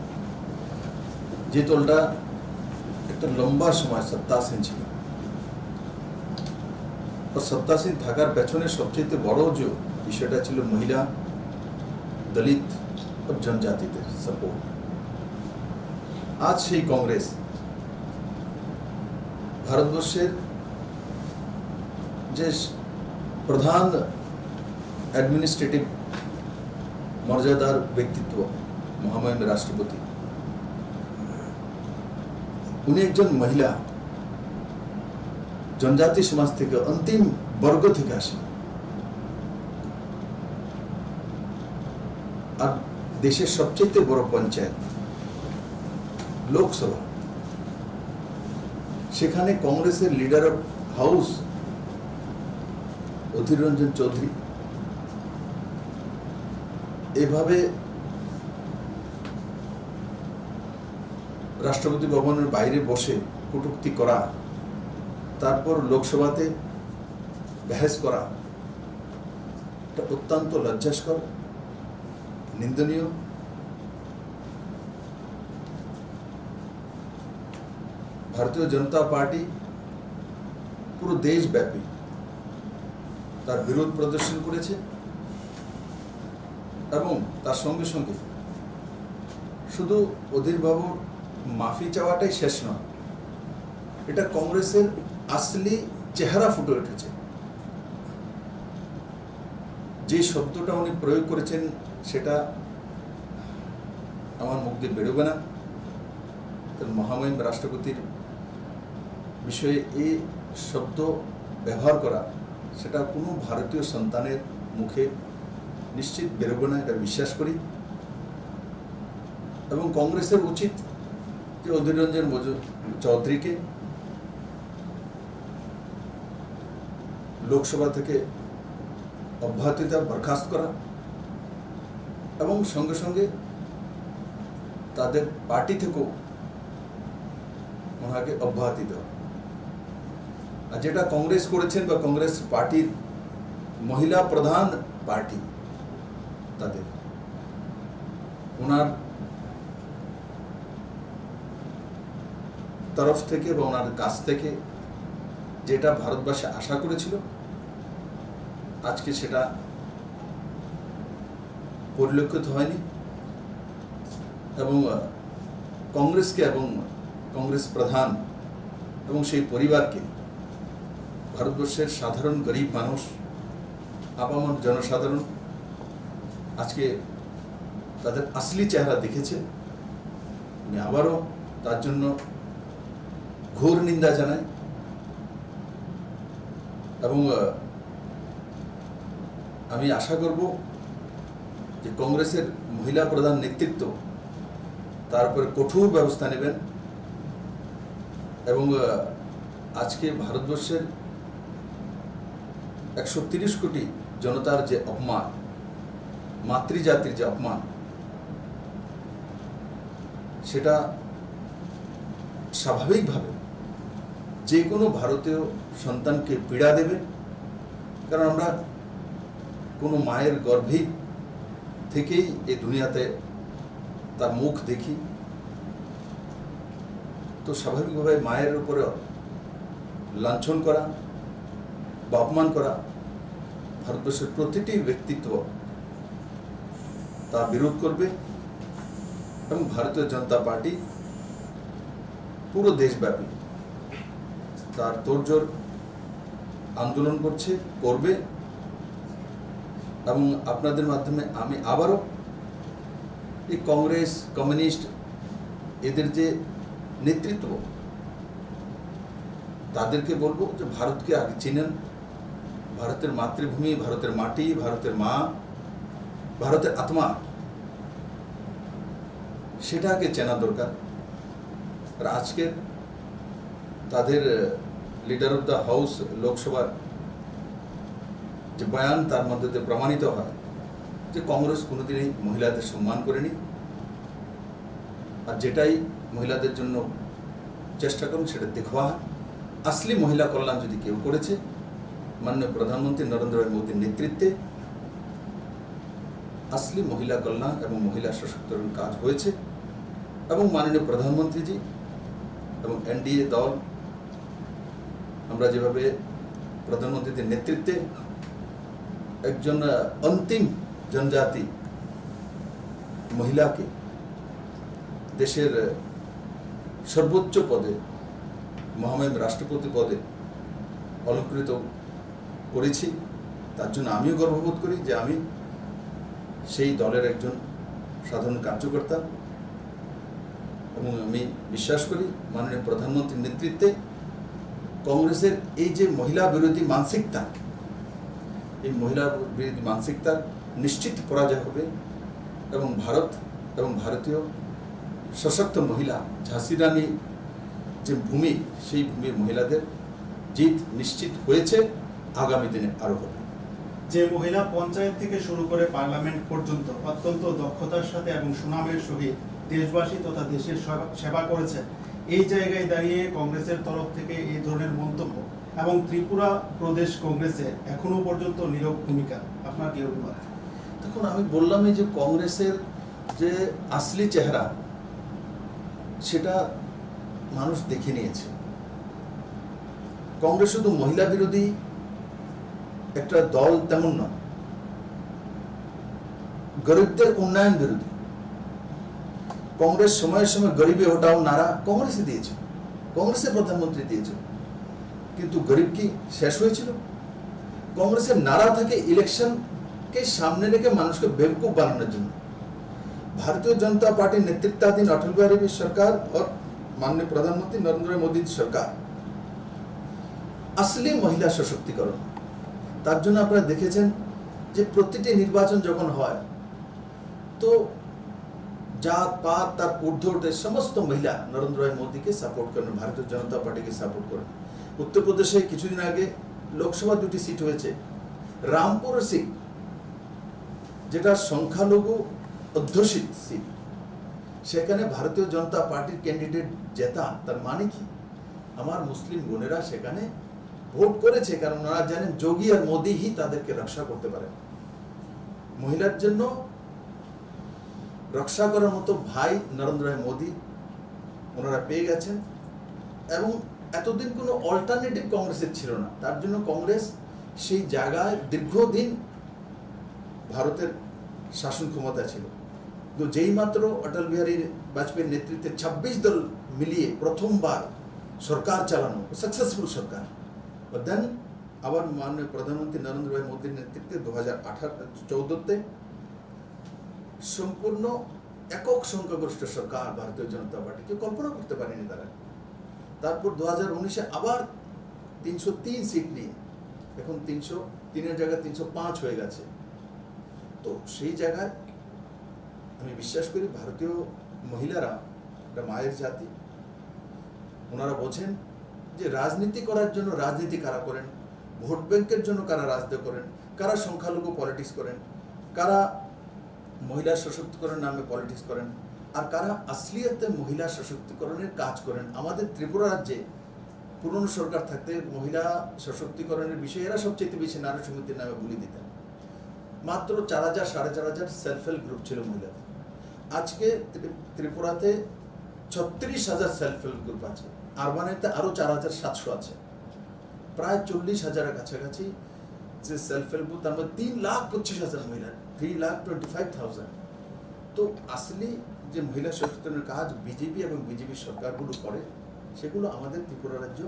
যে দলটা একটা লম্বা সময় সত্তাসীন ছিল और सत्तासीन থাকার পেছনে সবচেয়ে বড় যে বিষয়টা ছিল মহিলা দলিত और जनजातिদের সাপোর্ট आज সেই কংগ্রেস ভারতবর্ষের যে প্রধান অ্যাডমিনিস্ট্রেটিভ মর্যাদার ব্যক্তিত্ব মহামহিম রাষ্ট্রপতি উনি একজন মহিলা जनजाति समाज থেকে अंतिम वर्ग থেকে আসে আর দেশের সবচেয়ে বড় পঞ্চায়েত লোকসভা সেখানে কংগ্রেসের leader of house Adhir Ranjan Chowdhury এভাবে রাষ্ট্রপতি ভবনের বাইরে বসে কটূক্তি করা তারপর লোকসভাতে বহস করা এটা অত্যন্ত লজ্জাস্কর নিন্দনীয় ভারতীয় জনতা পার্টি পুরো দেশব্যাপী তার বিরোধ প্রদর্শন করেছে এবং তার সঙ্গে সঙ্গে শুধু অধীর বাবুর মাফি চাওয়াটাই শেষ নয় এটা কংগ্রেসের আসলি চেহারা ফুটে উঠেছে যে শব্দটা উনি প্রয়োগ করেছেন সেটা আমার মুখ দিয়ে বেরোবে না মহামহিম রাষ্ট্রপতির বিষয়ে এই শব্দ ব্যবহার করা সেটা কোনো ভারতীয় সন্তানের মুখে নিশ্চিত বেরোবে না এটা বিশ্বাস করি এবং কংগ্রেসের উচিত যে অধীর রঞ্জন চৌধুরীকে লোকসভা থেকে অব্যাহতিতা বরখাস্ত করা এবং সঙ্গে সঙ্গে তাদের পার্টি থেকেও ওনাকে অব্যাহতি দেওয়া আর যেটা কংগ্রেস করেছেন বা কংগ্রেস পার্টির মহিলা প্রধান পার্টি তাদের ওনার তরফ থেকে বা ওনার কাছ থেকে যেটা ভারতবর্ষে আশা করেছিল আজকে সেটা পরিলক্ষিত হয়নি এবং কংগ্রেসকে এবং কংগ্রেস প্রধান এবং সেই পরিবারকে ভারতবর্ষের সাধারণ গরিব মানুষ আপামর জনসাধারণ আজকে তাদের আসলি চেহারা দেখেছে আমি আবারও তার জন্য ঘোর নিন্দা জানাই এবং আমি আশা করব যে কংগ্রেসের মহিলা প্রধান নেতৃত্ব তার উপরে কঠোর ব্যবস্থা নেবেন এবং আজকে ভারতবর্ষের 130 কোটি জনতার যে অপমান মাতৃজাতির যে অপমান সেটা স্বাভাবিকভাবে যে কোনো ভারতীয় সন্তানকে পীড়া দেবে কারণ আমরা কোনো মায়ের গর্ভে থেকেই এই দুনিয়াতে তার মুখ দেখি তো স্বাভাবিকভাবে মায়ের উপরে লাঞ্ছন করা বা অপমান করা ভারতবর্ষের প্রতিটি ব্যক্তিত্ব তা বিরোধ করবে এবং ভারতীয় জনতা পার্টি পুরো দেশব্যাপী তার তোড়জোড় আন্দোলন করবে এবং আপনাদের মাধ্যমে আমি আবারও এই কংগ্রেস কমিউনিস্ট এদের যে নেতৃত্ব তাদেরকে বলবো যে ভারতকে আগে চিনেন, ভারতের মাতৃভূমি, ভারতের মাটি, ভারতের মা, ভারতের আত্মা, সেটাকে চেনা দরকার। আর আজকে তাদের লিডার অফ দ্য হাউস লোকসভার যে বয়ান, তার মধ্যে দিয়ে প্রমাণিত হয় যে কংগ্রেস কোনোদিনই মহিলাদের সম্মান করেনি, আর যেটাই মহিলাদের জন্য চেষ্টা করুন সেটা দেখবা। আসলি মহিলা কল্যাণ যদি কেউ করেছে, মাননীয় প্রধানমন্ত্রী নরেন্দ্র মোদীর নেতৃত্বে আসলি মহিলা কল্যাণ এবং মহিলা সশক্তিকরণ কাজ হয়েছে। এবং মাননীয় প্রধানমন্ত্রীজি এবং এনডিএ দল, আমরা যেভাবে প্রধানমন্ত্রীদের নেতৃত্বে একজন অন্তিম জনজাতি মহিলাকে দেশের সর্বোচ্চ পদে, মহামহিম রাষ্ট্রপতি পদে অলঙ্কৃত করেছি, তার জন্য আমিও গর্ববোধ করি যে আমি সেই দলের একজন সাধারণ কার্যকর্তা। এবং আমি বিশ্বাস করি মাননীয় প্রধানমন্ত্রীর নেতৃত্বে কংগ্রেসের এই যে মহিলা বিরোধী মানসিকতা, এই মহিলা বিরোধী মানসিকতার নিশ্চিত পরাজয় হবে এবং ভারত এবং ভারতীয় সশক্ত মহিলা, ঝাঁসি রানী যে ভূমি, সেই ভূমির মহিলাদের জিত নিশ্চিত হয়েছে, আগামী দিনে আরও হবে। যে মহিলা পঞ্চায়েত থেকে শুরু করে পার্লামেন্ট পর্যন্ত অত্যন্ত দক্ষতার সাথে এবং সুনামের সহিত দেশবাসী তথা দেশের সেবা করেছে, এই জায়গায় দাঁড়িয়ে কংগ্রেসের তরফ থেকে এই ধরনের মন্তব্য এবং ত্রিপুরা প্রদেশ কংগ্রেসের এখনো পর্যন্ত নীরব ভূমিকা, আপনার কি অভিমত? দেখুন, আমি বললামই যে কংগ্রেসের যে আসলি চেহারা সেটা মানুষ দেখে নিয়েছে। কংগ্রেস শুধু মহিলা বিরোধী একটা দল তেমন নয়, গরিবদের উন্নয়ন বিরোধী। কংগ্রেস সময়ের সময় গরিবে হটাও নারা কংগ্রেসে দিয়েছে, কংগ্রেসের প্রধানমন্ত্রী দিয়েছে, কিন্তু গরিব কি শেষ হয়েছিল? কংগ্রেসের নারা থাকে ইলেকশনকে সামনে রেখে মানুষকে বেवकूफ বানানোর জন্য। भारतीय जनता पार्टी नेतृत्वाधीन अटल बिहारी सरकार और माननीय प्रधानमंत्री नरेंद्र मोदी सरकार असली महिला सशक्तिकरण, তার জন্য আপনারা দেখেছেন যে প্রতিটি নির্বাচন যখন হয় তো জাত পাত তার ঊর্ধ্বে সমস্ত মহিলা নরেন্দ্র মোদীকে সাপোর্ট করেন, ভারতীয় জনতা পার্টিকে সাপোর্ট করেন। উত্তরপ্রদেশে কিছুদিন আগে লোকসভা 2টি সিট হয়েছে, রামপুর সিট যেটা সংখ্যালঘু অধ্যুষিত সিট, সেখানে ভারতীয় জনতা পার্টির ক্যান্ডিডেট জেতা। তার মানে কি, আমার মুসলিম বোনেরা সেখানে ভোট করেছে, কারণ ওনারা জানেন যোগী আর মোদী হি তাদেরকে রক্ষা করতে পারে। মহিলার জন্য রক্ষা করার মতো ভাই নরেন্দ্র মোদী ওনারা পেয়ে গেছেন, এবং এতদিন কোনো অল্টারনেটিভ কংগ্রেসের ছিল না। তার জন্য কংগ্রেস সেই জায়গায় দীর্ঘদিন ভারতের শাসন ক্ষমতা ছিল। তো যেই মাত্র অটল বিহারী বাজপেয়ীর নেতৃত্বে 26 দল মিলিয়ে প্রথমবার সরকার চালানো, সাকসেসফুল সরকার, দেন আবার মাননীয় প্রধানমন্ত্রী নরেন্দ্র মোদীর নেতৃত্বে 2014-তে সম্পূর্ণ একক সংখ্যাগরিষ্ঠ সরকার ভারতীয় জনতা পার্টি, কেউ কল্পনা করতে পারেনি তারা। তারপর 2019-এ আবার 303 সিট নিয়ে এখন 303-এর জায়গায় 305 হয়ে গেছে। তো সেই জায়গায় আমি বিশ্বাস করি ভারতীয় মহিলারা একটা মায়ের জাতি, ওনারা বোঝেন যে রাজনীতি করার জন্য রাজনীতি কারা করেন, ভোট ব্যাংকের জন্য কারা রাজনীতি করেন, কারা সংখ্যালঘু পলিটিক্স করেন, কারা মহিলা সশক্তিকরণ নামে পলিটিক্স করেন, আর কারা আসলিয়তে মহিলা সশক্তিকরণের কাজ করেন। আমাদের ত্রিপুরা রাজ্যে পুরনো সরকার থাকতে মহিলা সশক্তিকরণের বিষয়ে এরা সবচেয়ে বেশি নারী সমিতির নামে বলি দিতেন। মাত্র 4000 4500 সেলফ হেল্প গ্রুপ ছিল মহিলাদের। আজকে ত্রিপুরাতে 36,000 সেলফ হেল্প গ্রুপ আছে, আরবানেতে আরও 4700 আছে, প্রায় 40,000-এর কাছাকাছি যে সেলফ হেল্প গ্রুপ, তার মধ্যে 3,25,000 মহিলা, 3,25,000। তো আসলে যে মহিলা সশক্তিকরণের কাজ বিজেপি এবং বিজেপি সরকারগুলো করে, সেগুলো আমাদের ত্রিপুরা রাজ্য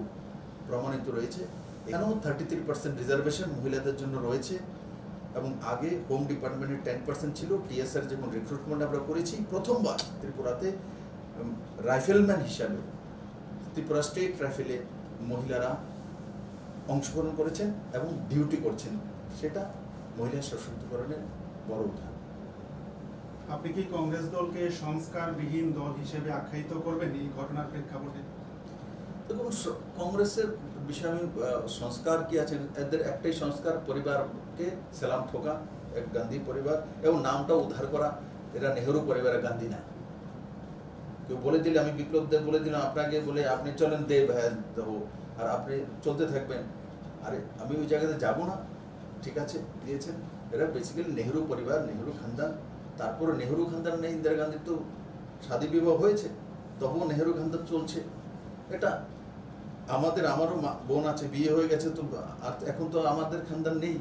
প্রমাণিত রয়েছে। এখানেও 33% রিজার্ভেশন মহিলাদের জন্য রয়েছে, এবং আগে হোম ডিপার্টমেন্টের 10% ছিল। টিএসআর যখন রিক্রুটমেন্ট আমরা করেছি প্রথমবার ত্রিপুরাতে রাইফেলম্যান হিসাবে ত্রিপুরা স্টেট রাইফেলে মহিলারা অংশগ্রহণ করেছেন এবং ডিউটি করছেন, সেটা মহিলা সশক্তিকরণের বড় উদাহরণ। আপনি কি কংগ্রেস দলকে সংস্কারবিহীন দল হিসেবে আখ্যায়িত করবেন এই ঘটনার প্রেক্ষাপটে? দেখুন, কংগ্রেসের বিষয়ে আমি সংস্কার কি আছে, এদের একটাই সংস্কার, পরিবারকে সেলাম ঠোকা, এক গান্ধী পরিবার, এবং নামটা উদ্ধার করা। এরা নেহেরু পরিবারের গান্ধী না। কেউ বলে দিলে, আমি বিপ্লব দেব বলে দিলাম আপনাকে, বলে আপনি চলেন দেব হ্যাঁ দেবো, আর আপনি চলতে থাকবেন, আরে আমি ওই জায়গাতে যাব না। ঠিক আছে, দিয়েছেন। এরা বেসিক্যালি নেহেরু পরিবার, নেহেরু খানদান। তারপরে নেহেরু খানদান নেই, ইন্দিরা গান্ধীর তো শাদী বিবাহ হয়েছে, তবুও নেহেরু খানদান চলছে। এটা আমারও বোন আছে, বিয়ে হয়ে গেছে, তো আর এখন তো আমাদের খানদান নেই।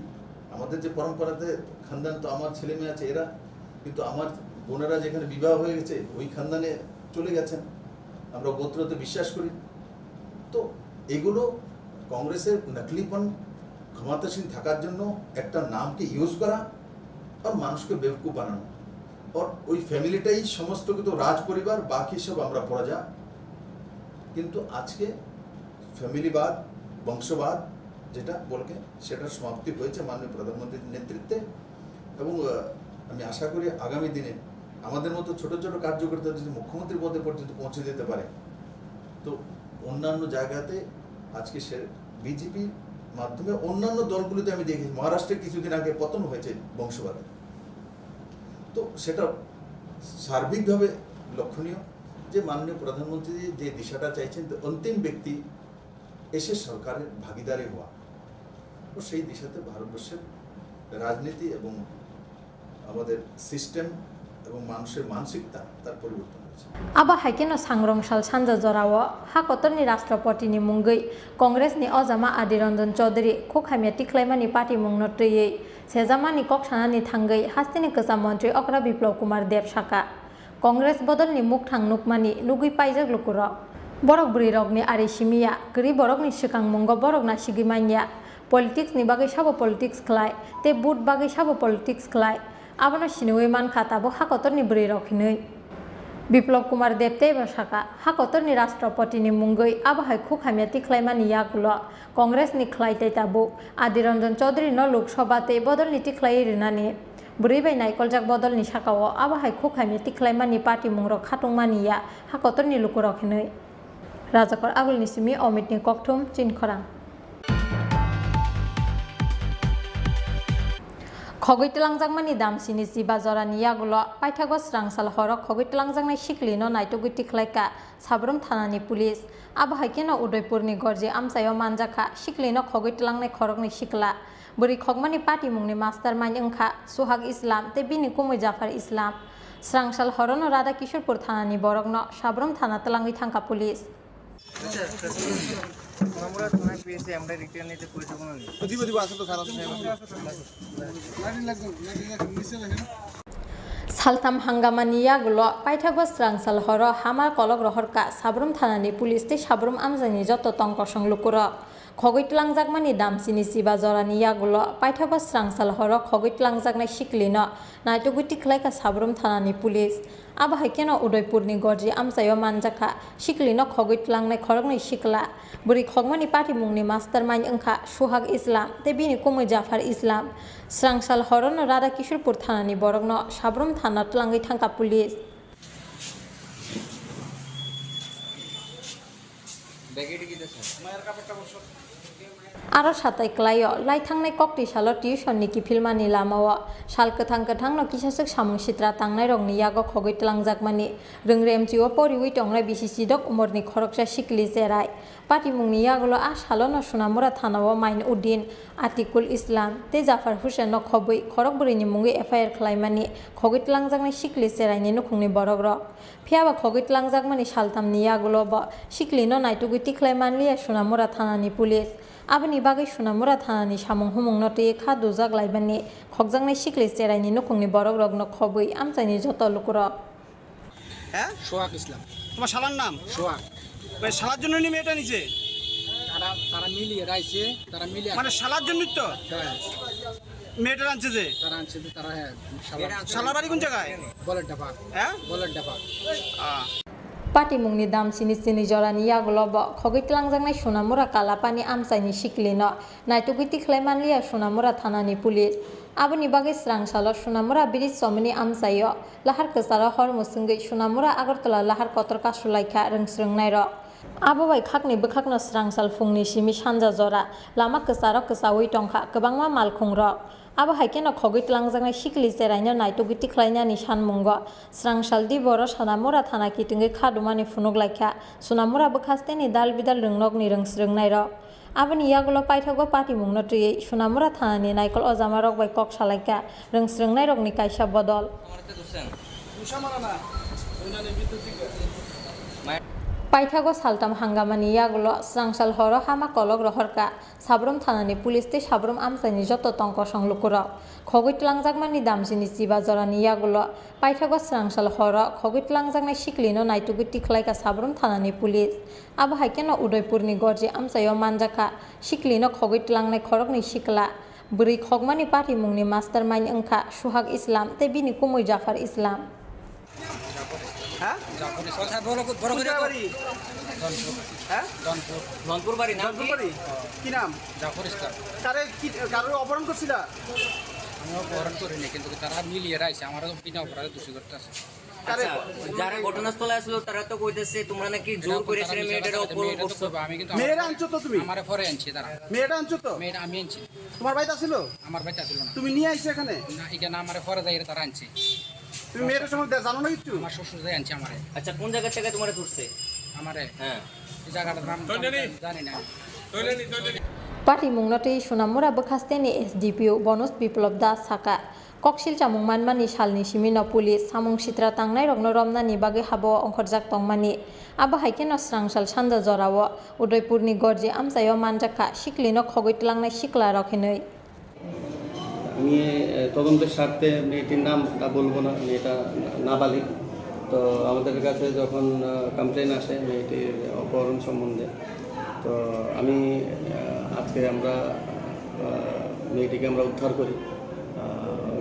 আমাদের যে পরম্পরাতে খানদান, তো আমার ছেলে মেয়ে আছে এরা, কিন্তু আমার বোনেরা যেখানে বিবাহ হয়ে গেছে ওই খানদানে চলে গেছেন। আমরা গোত্রতে বিশ্বাস করি। তো এগুলো কংগ্রেসের নকলিপন, ক্ষমতাসীন থাকার জন্য একটা নামকে ইউজ করা আর মানুষকে বেवकूफ বানানো, আর ওই ফ্যামিলিটাই সমস্ত কিন্তু রাজ পরিবার, বাকি সব আমরা প্রজা। কিন্তু আজকে ফ্যামিলিবাদ, বংশবাদ যেটা বলকে, সেটার সমাপ্তি হয়েছে মাননীয় প্রধানমন্ত্রীর নেতৃত্বে। এবং আমি আশা করি আগামী দিনে আমাদের মতো ছোট ছোট কার্যকর্তা যদি মুখ্যমন্ত্রী পদে পর্যন্ত পৌঁছে যেতে পারে, তো অন্যান্য জায়গাতে আজকে সে বিজেপির মাধ্যমে অন্যান্য দলগুলিতে আমি দেখেছি, মহারাষ্ট্রে কিছুদিন আগে পতন হয়েছে বংশবাদে। তো সেটা সার্বিকভাবে লক্ষণীয় যে মাননীয় প্রধানমন্ত্রী যে দিশাটা চাইছেন, অন্তিম ব্যক্তি এসে সরকারের ভাগিদারি হওয়া, ও সেই দিশাতে ভারতবর্ষের রাজনীতি এবং আমাদের সিস্টেম এবং মানুষের মানসিকতা তার পরিবর্তন হয়েছে। আবা হাইকেনো সাংরংসাল সানজা জরাও হাকতরনি রাষ্ট্রপতিनि मुंगै कांग्रेसनि अजामा आदिरंजन चौधरी खुखामिया टिख्लाइमानि पार्टी मुंनो ट्रयै सेजामानि ककसानानि थांगै हास्तिनि गोजाम मन्त्री अग्रा बिप्लब कुमार देब साका कांग्रेस बदलनि मुख थांनुकमानि नुगै पाइजक लुकुर बरक ब्रिरकनि आरिसिमिया गरि बरकनि सिगां मुंगो बरकना सिगिमानिया पलिटिक्सनि बागै साबो पलिटिक्स खलाय ते बुट बागै साबो पलिटिक्स खलाय आबनो सिनुयै मानखा ताबो हाकतरनि ब्रिरकनै बिप्लब कुमार देब तेबा साका हाकतरनि राष्ट्रपतिनि मुंगै आबाहाय खुखामिया टिख्लाइमानि यागुल कांग्रेसनि खलायथाय ताबो आदिरंजन चौधरी न लोकसभाते बदलनि टिख्लाय रिनानि ब्रैबाय नायकलजाक बदलनि साकाव आबाहाय खुखामिया टिख्लाइमानि पार्टी मुंर खाटुंमानिया हाकतरनि लुकुरखिनै राजाकर आगुलनि सिमि अमितनि ककथुम चिनखरां खगैतलांजाकमानि दामसिनि जिबा जरानि यागुल पाइथागो स्रांसाल हरक खगैतलांजाकनाय सिक्लिनो नायटुगै टिख्लायका साब्रोम थानानि पुलिस आबाहायकेनो उदयपुरनि गरजि आमसायाव मानजाखा सिक्लिनो खगैतलांनाय खरकनि सिक्ला बोरै खगमानि पार्टी मुंनि मास्टार माइन्ड ओंखा सुहाग इस्लाम ते बिनि कुमै जाफार इस्लाम स्रांसाल हरनो राधा किशोरपुर थानानि बरकनो साब्रोम थाना तलाङै थांखा पुलिस सालथाम हांगामानि यागुल पाइथागो स्रांसाल हर हामार कलक रहरका साब्रोम थानानि पुलिस ते साब्रोम आमजानि जत तंकसं लुकुर खगैतलांजाकमानि दामसिनि जिबा जरानि यागुल पाइथागो स्रांसाल हर खगैतलांजाकनाय सिक्लिनो नायटुगै टिख्लायका साब्रोम थानानि पुलिस आबाहायकेनो उदयपुरनि गरजि आमसायाव मानजाखा सिक्लिनो खगैतलांनाय खरकनै सिक्ला बोरै खगमानि पार्टी मुंनि मास्टार माइन्ड ओंखा सुहाग इस्लाम ते बिनि कुमै जाफार इस्लाम स्रांसाल हरनो राधा किशोरपुर थानानि बरकनो साब्रोम थाना तलाङै थांखा पुलिस आरो साथाय क्लायो लाइथांनाय कक्ति सालो टिउसननि किफिलमानि लामाव साल गोथां गोथांनो किसासक सामुं सित्रा तांनाय रंनि यागो खगैतलांजाकमानि रोंरेमजिओ परिवै टंनाय बिसिसि दक उमरनि खरकसा सिक्लि जेराय पार्टी मुंनि यागुल आ सालोनो सुनामुरा थानाव माइन उद्दिन आतिकुल इस्लाम ते जाफार हुसेन खबै खरक बोरैनि मुङै एफआइआर खालायमानि खगैतलांजाकनाय सिक्लि जेरायनि नुखुंनि बरक फियाबा खगैतलांजाकमानि सालथामनि यागुलबो सिक्लिनो नायटुगै टिख्लायमानलिया सुनामुरा थानानि पुलिस आबनि बागै सुनामुरा थानानि सामुं हुमुंनो ते खा दुजाक लायबानि खगजांनाय सिक्लि जेरायनि नुखुंनि बरक रगनो खबै आमजायनि जत लुकुर হ্যাঁ সোহাগ ইসলাম তোমার শালার নাম সোহাগ মানে শালার জন্য নিয়ে মেয়েটা নিচে তারা মিলিয়ে রাইছে তারা মিলিয়ে মানে শালার জন্য তো মেয়েটার আনছে যে তারা আনছে যে তারা হ্যাঁ শালার বাড়ি কোন জায়গায় বলের ডাবা হ্যাঁ বলের ডাবা Pati mungni dam sini sini jorani ya globo khogit langjangnai Sonamura kalapani amsaini siklino naitugiti khleimanlia Sonamura thanani pulis aboni bagai srangsalo Sonamura bridge somini amsayo lahar kesara hor musungai Sonamura agartala lahar kotor kasulaikha rengsrengnai ro abo bai khakni bekhakno srangsal fungni simi sanja jora lama kesara kesawi tongkha kebangma malkhung ro abo haikeno khogit langjangnai sikli jeraino naitugiti khlainani sanmungo srangsal di boro Sonamura thana kitingai khadumani funuklaikha Sonamura bekhasteni dal bidal ringnokni rengsrengnai ro aboni yagulo paithago pati mungno tui Sonamura thanani naikol ojamarok bai kok salaikha rengsrengnai rokni kaisa bodol Paithago saltam hangamani yagulo srangsal horo hama kolok rohorka sabrum thanani pulis te sabrum amsaini joto tongko songlukuro khogit langjakmani damsini jiba jorani yagulo paithago srangsal horo khogit langjaknai siklino naituguti khlaika sabrum thanani pulis abo haikeno udaipurni gorji amsayo manjaka siklino khogit langnai khorokni sikla buri khogmani pati mungni mastermind engkha Suhag Islam te bini kumui Jafar Islam হ্যাঁ কথা বলো বড় করে বাড়ি হ্যাঁ রংপুর বাড়ি নাম কি নাম জাফর ইসলাম তারে কি কারো অপহরণ করছিল আমি অপহরণ করিনি কিন্তু তারা মিলিয়ে রাইছে আমারও বিনা অপরাধে দোষী করতেছে যারা ঘটনাস্থলে আসলো তারা তো কইতেছে তোমরা নাকি জোর করে এসে মেয়েটারে অপহরণ করছো আমি কিন্তু মেয়েরা আনছো তো তুমি আমারে পরে আনছি তারা মেয়েটা আনছো তো মেয়েটা আমি আনছি তোমার বাড়িতে ছিল আমার বাড়িতে ছিল না তুমি নিয়ে আইছো এখানে না এখানে আমারে পরে যাই তারা আনছি তুমি মেয়েটার সম্বন্ধে জানো না কিছু আমার শ্বশুর যাই আনছি আমারে আচ্ছা কোন জায়গা থেকে তোমারে ধরছে আমারে হ্যাঁ এই জায়গাটার নাম জানি না Pati mungno tui Sonamura bekhasteni SDPO bonus biplop das saka koksil chamung manmani salni simino pulis samung sitra tangnai rokno romnani bage habo ongkhorjak tongmani abo haikeno srangsal sanda jorao Udaipurni gorji amsayo manjaka siklino khogit langnai sikla rokhinoi আমি তদন্তের স্বার্থে মেয়েটির নামটা বলবো না মেয়েটা নাবালিক তো আমাদের কাছে যখন কমপ্লেন আসে মেয়েটির অপহরণ সম্বন্ধে তো আমি আজকে আমরা মেয়েটিকে আমরা উদ্ধার করি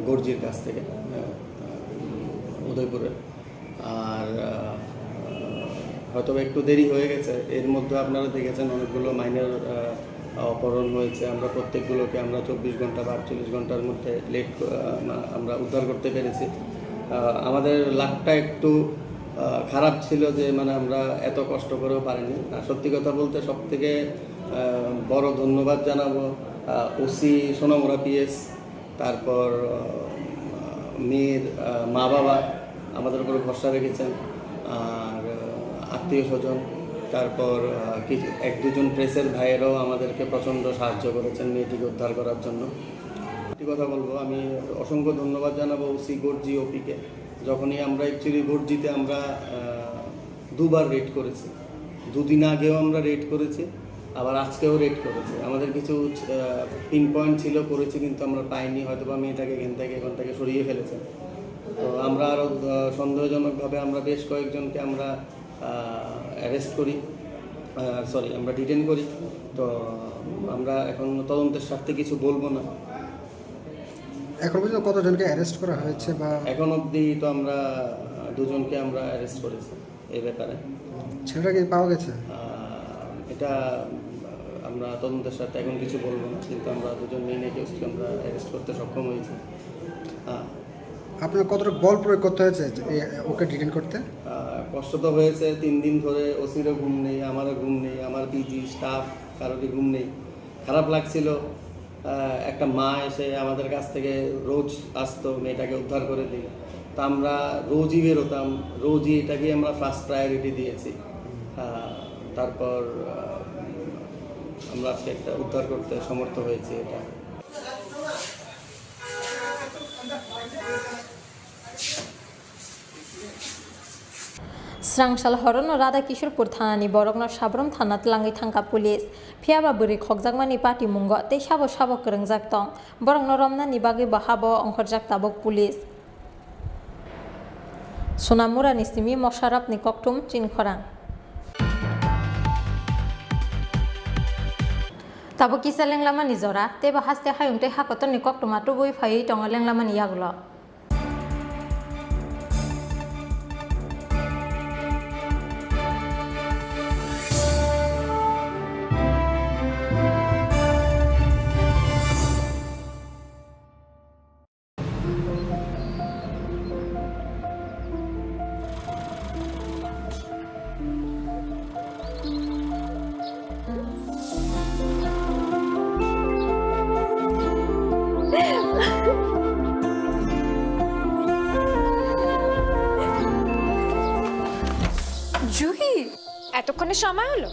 গর্জির কাছ থেকে উদয়পুরের আর হয়তো একটু দেরি হয়ে গেছে এর মধ্যে আপনারা দেখেছেন অনেকগুলো মাইনর অপহরণ হয়েছে আমরা প্রত্যেকগুলোকে আমরা 24 ঘন্টা বা 48 ঘন্টার মধ্যে আমরা উদ্ধার করতে পেরেছি আমাদের লাকটা একটু খারাপ ছিল যে মানে আমরা এত কষ্ট করেও পারিনি সত্যি কথা বলতে সবথেকে বড় ধন্যবাদ জানাবো ওসি সোনামুরা পিএস তারপর মেয়ের মা বাবা আমাদের উপর ভরসা রেখেছেন আর আত্মীয় স্বজন তারপর এক দুজন প্রেসের ভাইয়েরাও আমাদেরকে প্রচণ্ড সাহায্য করেছেন মেয়েটিকে উদ্ধার করার জন্য একটি কথা বলবো আমি অসংখ্য ধন্যবাদ জানাবো ওসি গর্জি ওপিকে যখনই আমরা অ্যাকচুয়ালি গর্জিতে আমরা দুবার রেড করেছি দুদিন আগেও আমরা রেড করেছি আবার আজকেও রেড করেছি আমাদের কিছু পিন পয়েন্ট ছিল করেছি কিন্তু আমরা পাইনি হয়তো বা মেয়েটাকে এখান থেকে সরিয়ে ফেলেছে তো আমরা আরও সন্দেহজনকভাবে আমরা বেশ কয়েকজনকে আমরা অ্যারেস্ট করি আমরা ডিটেন করি তো আমরা এখন তদন্তের স্বার্থে কিছু বলবো না এখন পর্যন্ত কতজনকে অ্যারেস্ট করা হয়েছে বা এখন অবধি তো আমরা দুজনকে আমরা অ্যারেস্ট করেছি এই ব্যাপারে ছেলেটা কি পাওয়া গেছে এটা আমরা তদন্তের সাথে এখন কিছু বলবো না কিন্তু আমরা দুজন মেইন একিউজকে আমরা অ্যারেস্ট করতে সক্ষম হয়েছি আপনার কতটা বল প্রয়োগ করতে হয়েছে ওকে ডিটেন করতে কষ্ট তো হয়েছে 3 দিন ধরে ওসিরও ঘুম নেই আমারও ঘুম নেই আমার পিজি স্টাফ কারোরই ঘুম নেই খারাপ লাগছিল একটা মা এসে আমাদের কাছ থেকে রোজ আসতো মেয়েটাকে উদ্ধার করে দিই তা আমরা রোজই বেরোতাম রোজই এটাকে আমরা ফার্স্ট প্রায়োরিটি দিয়েছি তারপর আমরা আজকে একটা উদ্ধার করতে সমর্থ হয়েছি এটা Srangsal horono Radha Kishorpur thanani borokno sabrom thanat langai thangka pulis phiaba buri khokjakmani pati mungo tei sabo krengjak tong borokno romnani bagi bahabo ongkhorjak tabok pulis Sonamura ni simi Mosharap ni koktum Chinkhorang Tabo kisa lenglama ni zora teba haste hayungte hakoton ni kok tomato boi phai tonga lenglama ni yaglo. Juhi এতক্ষণে সময় হলো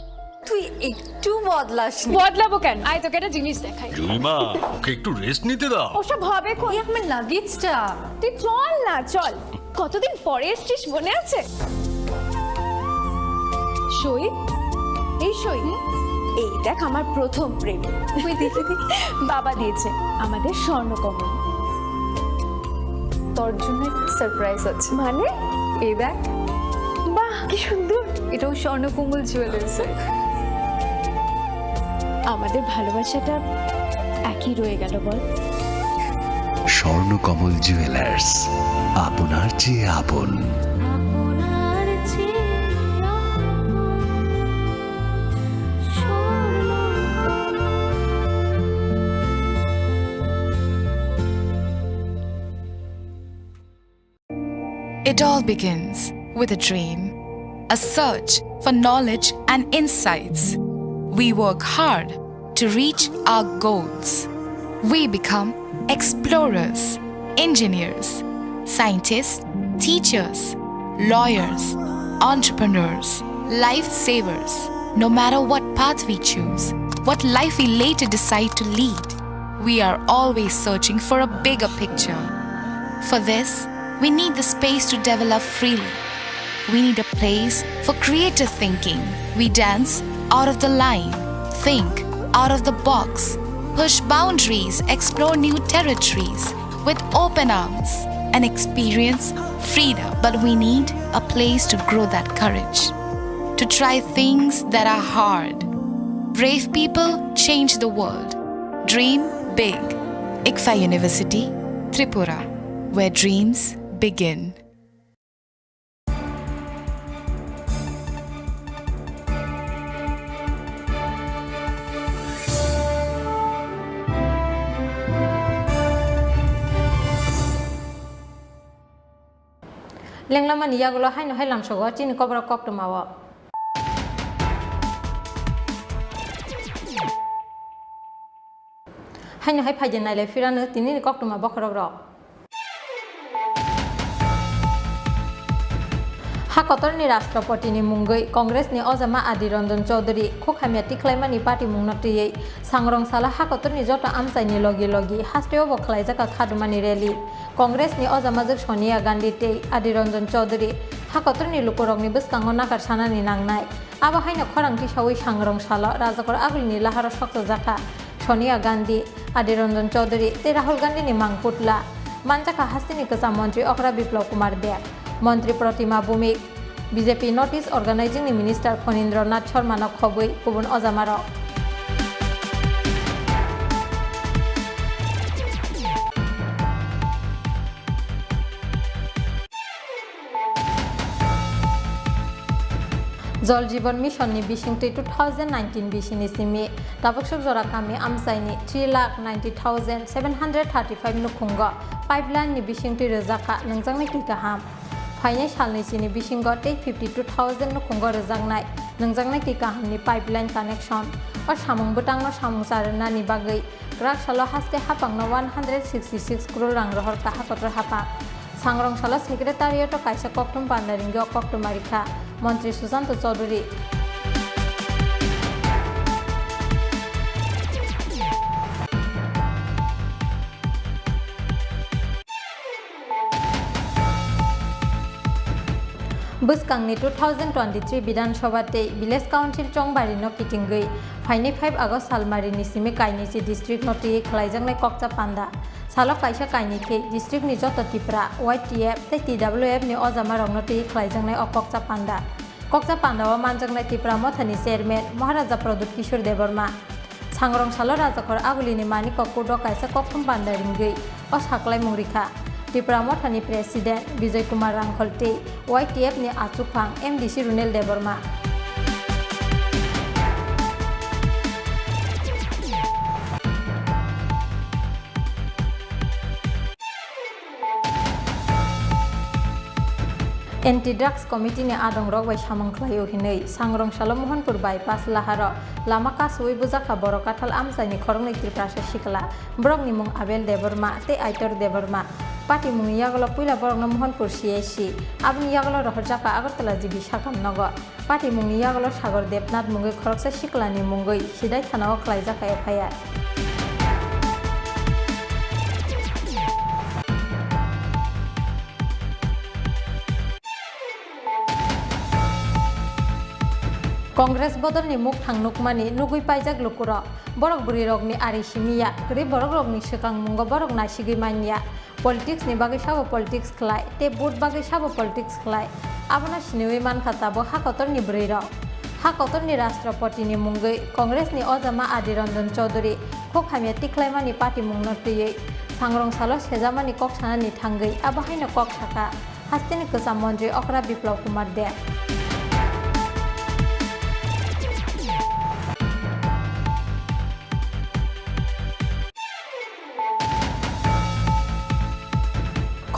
তুই একটু বদলাসনি বদলাবো কেন আয় তোকে একটা জিনিস দেখাই জুইমা ওকে একটু রেস্ট নিতে দাও ওসব হবে কোন আমার লাগেজটা তুই চল না চল কতদিন পরে এসেছিস মনে আছে সই এই সই এই দেখ আমার প্রথম প্রেম তুই দেখে বাবা দিয়েছে আমাদের স্বর্ণকমল তোর জন্য সারপ্রাইজ আছে মানে এই দেখ বাহ কি সুন্দর এটাও স্বর্ণকমল জুয়েলার্স আমাদের ভালোবাসাটা একই রয়ে গেল বল স্বর্ণকমল জুয়েলার্স আপনার চেয়ে আপন It all begins with a dream, a search for knowledge and insights. We work hard to reach our goals. We become explorers, engineers, scientists, teachers, lawyers, entrepreneurs, lifesavers. No matter what path we choose, what life we later decide to lead, we are always searching for a bigger picture. For this, we need the space to develop freely. We need a place for creative thinking. We dance out of the line, think out of the box, push boundaries, explore new territories with open arms and experience freedom. But we need a place to grow that courage, to try things that are hard. Brave people change the world. Dream big. ICFA University, Tripura, where dreams begin. Lenglama ni yagulo haino hailam sogo chini Kokborok kok tomawo. Haino hai phajen nai le firanu tini ni kok toma bokhorok rok. Hakotorni Rashtrapatini Mungoi, Congressni Ozama Adirandan Chaudhary, Kokhamyati Klaimani Party Mungnati, Sangrong Sala Hakotorni Jota Amsaini Logi, Hasteo Boklaizaka Kadumani Rally, Congressni Ozamazak Sonia Gandhi Te, Adirandan Chaudhary, Hakotorni Lukurogni Buskangona Karsanani Nangnai, Abahaina Korangti Shawi Sangrong Sala, Razakor Agulni Lahara Shokto Zaka, Sonia Gandhi, Adirandan Chaudhary, Te Rahul Gandhi ni Mangputla, Manjaka Hastini Kasa Montri Okra Biplov Kumar Dea. Montri Pratima Bhumik, BJP Notice Organizing Minister Phonindranath Sharma no khobui kubun ozamaro. Jal Jeevan Mission ni Bishingti 2019 Bishini Simi, Tabaksuk Zorakami Amsaini 3,90,735 Nukunga, Pipeline ni Bishingti Rezaka, Nangzang Nikaham. Finance Halnisini Bishingo take 52,000 no Kongo Rezagnai, Nangzangna Kikahamni pipeline connection, or Shamung Butang no Shamung Sarana ni Bagai, Grak Shalo Haste Hapang no 166 crore Rangrohor Kahakotra Hapa, Sangrong Shala Secretariat of Kaisa Koktum Pandaringo Koktum Marika, Montri Susanto Chaudhary. Buskangni 2023 Bidhan Sabhate Village Council Chongbari no Kitingui, Faini 5 August Salmari ni Simi Kainisi District Noti Klaijangnai Kokcha Panda, Salo Kaisa Kainike District ni Joto Tripura, YTF, TWF ni Ozamarong Noti Klaijangnai o Kokcha Panda. Kokcha Panda o Manjangnai Tripura Mothani Chairman Maharaja Pradut Kishore Devarma. sangrong salo rajakor agulini mani Kokborok kaisa kokthum bandaringei o saklai mungrikha Tripura mothani president Bijay Kumar Rangkholte YTF ni achukphang MDC Runel Deborma Anti-Drugs Committee ni adongrok bai samangkhlayo hinei sangrong salo Mohanpur bypass laharo lama kasui bujaka borok kathal amsai ni khorongni Tripura sa sikla borok ni mung Abel Deborma te Aitor Deborma party mung yagolo puila borok na Mohanpur CSC abni yagolo rohorjaka Agartala jibi sakam nogo party mung yagolo Sagar Debnath mungai khoroksa sikla ni mungai sidai thanao khlaijaka FIR Congress bodol ni muk thangnukmani nugui paijak lukuro borok buri rokni ari simia kri borok rokni sekang mungo borok nasigi manya politics ni bagi sabo politics khlai te boot bagi sabo politics khlai abona sinui man khatabo hakotor ni buri rok hakotor ni rashtrapati ni mungai Congress ni ojama Adiranjan Chaudhary khokhamya tiklaima ni party mungno tiyei sangrong salo sejama ni koksana ni thangai abahaina kok saka hastini kusam mantri Okra Biplab Kumar Deb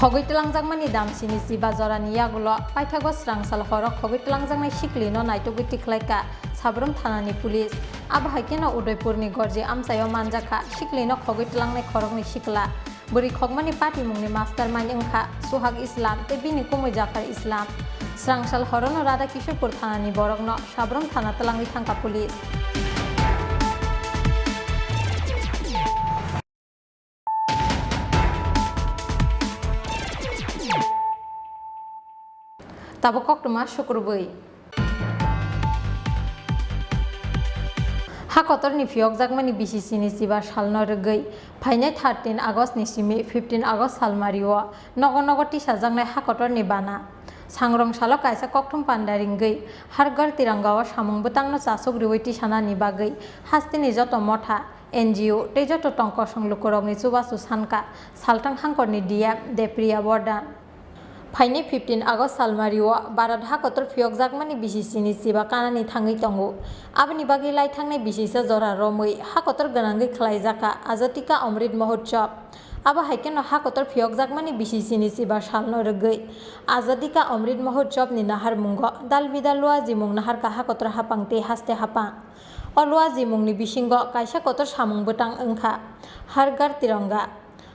Khogoi telangjangmani damsini jiba jorani yagulo paithago srangsal horok khogoi telangjangnai siklino naitogoi tiklaika sabrum thanani police abahaikeno Udaipurni gorji amsayo manjaka siklino khogoi telangnai khorokni sikla buri khogmani party mungni mastermind wngkha Suhag Islam te bini kumui Jafar Islam srangsal horono Radha Kishorpur thanani borokno sabrum thana telangui thangka police Tabo koktuma syukurbai hakotor ni fiok jakmani BCC ni jiba salno rwgui phainai 13 August ni simi 15 August salmario nogo nogo tisa jangnai hakotor ni bana sangrong salo kaisa kokthum pandaringui hargar tiranga o samung butangno chasuk rwui tisana ni bagui hastini joto motha NGO tei joto tongko songlukorokni chubachu sanka saltang hangkor ni DM Depriya Bordan Phaini 15 August salmario Bharat hakotor fiok jakmani BCC ni jiba kanani thangui tongo abni bagi lai thangnai BCC jora romui hakotor ganangui khlaijaka Azatika Amrit Mahotsav aba haikeno hakotor fiok jakmani BCC ni jiba salno rwgui Azatika Amrit Mahotsav ni nahar mungo dalbida lua jimung nahar ka hakotor hapangte haste hapang olua jimung ni bisingo kaisa kotor samung butang wngkha Hargar Tiranga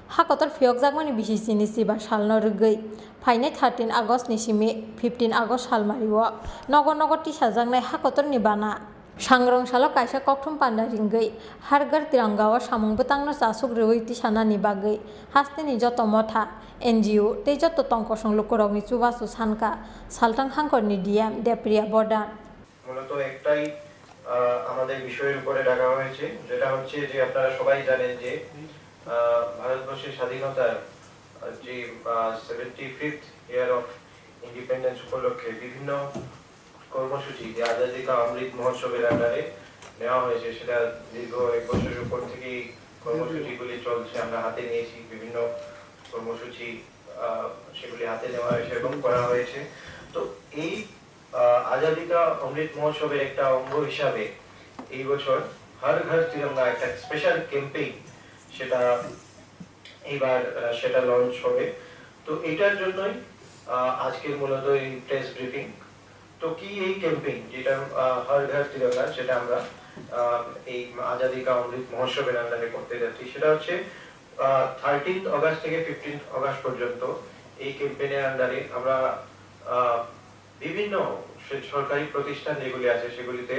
hakotor fiok jakmani BCC ni jiba salno rwgui phainai 13 August ni simi 15 August salmario nogo nogo tisa jangnai hakotor ni bana sangrong salo kaisa kokthum pandaringui Hargar Tiranga o samung butangno chasuk rwui tisana ni bagui hastini joto motha NGO tei joto tongko songlukorokni chubachu sanka saltang hangkor ni DM Depriya Bordan মূলত একটাই আমাদের বিষয়ের উপরে ডাকা হয়েছে যেটা হচ্ছে যে আপনারা সবাই জানেন যে ভারতবর্ষের স্বাধীনতার যে 75th ইয়ার অফ ইন্ডিপেন্ডেন্স উপলক্ষে বিভিন্ন কর্মসূচি যে আজাদি কা অমৃত মহোৎসবের আন্ডারে নেওয়া হয়েছে সেটা দীর্ঘ 1 বছরের উপর থেকেই কর্মসূচিগুলি চলছে আমরা হাতে নিয়েছি বিভিন্ন কর্মসূচি সেগুলি হাতে নেওয়া হয়েছে এবং করা হয়েছে তো এই আজাদি কা অমৃত মহোৎসবের একটা অঙ্গ হিসাবে এই বছর হর ঘর তিরঙ্গা একটা স্পেশাল ক্যাম্পেইন সেটা এইবার সেটা লঞ্চ হবে তো এটার জন্যই আজকের মূলত এই প্রেস ব্রিফিং তো কি এই ক্যাম্পেইন যেটা হর ঘর তিরঙ্গা সেটা আমরা এই আজাদি কা অমৃত মহোৎসবের আন্ডারে করতে যাচ্ছি সেটা হচ্ছে 13 অগস্ট থেকে 15 অগস্ট পর্যন্ত এই ক্যাম্পেইনের আন্ডারে আমরা বিভিন্ন সরকারি প্রতিষ্ঠান যেগুলি আছে সেগুলিতে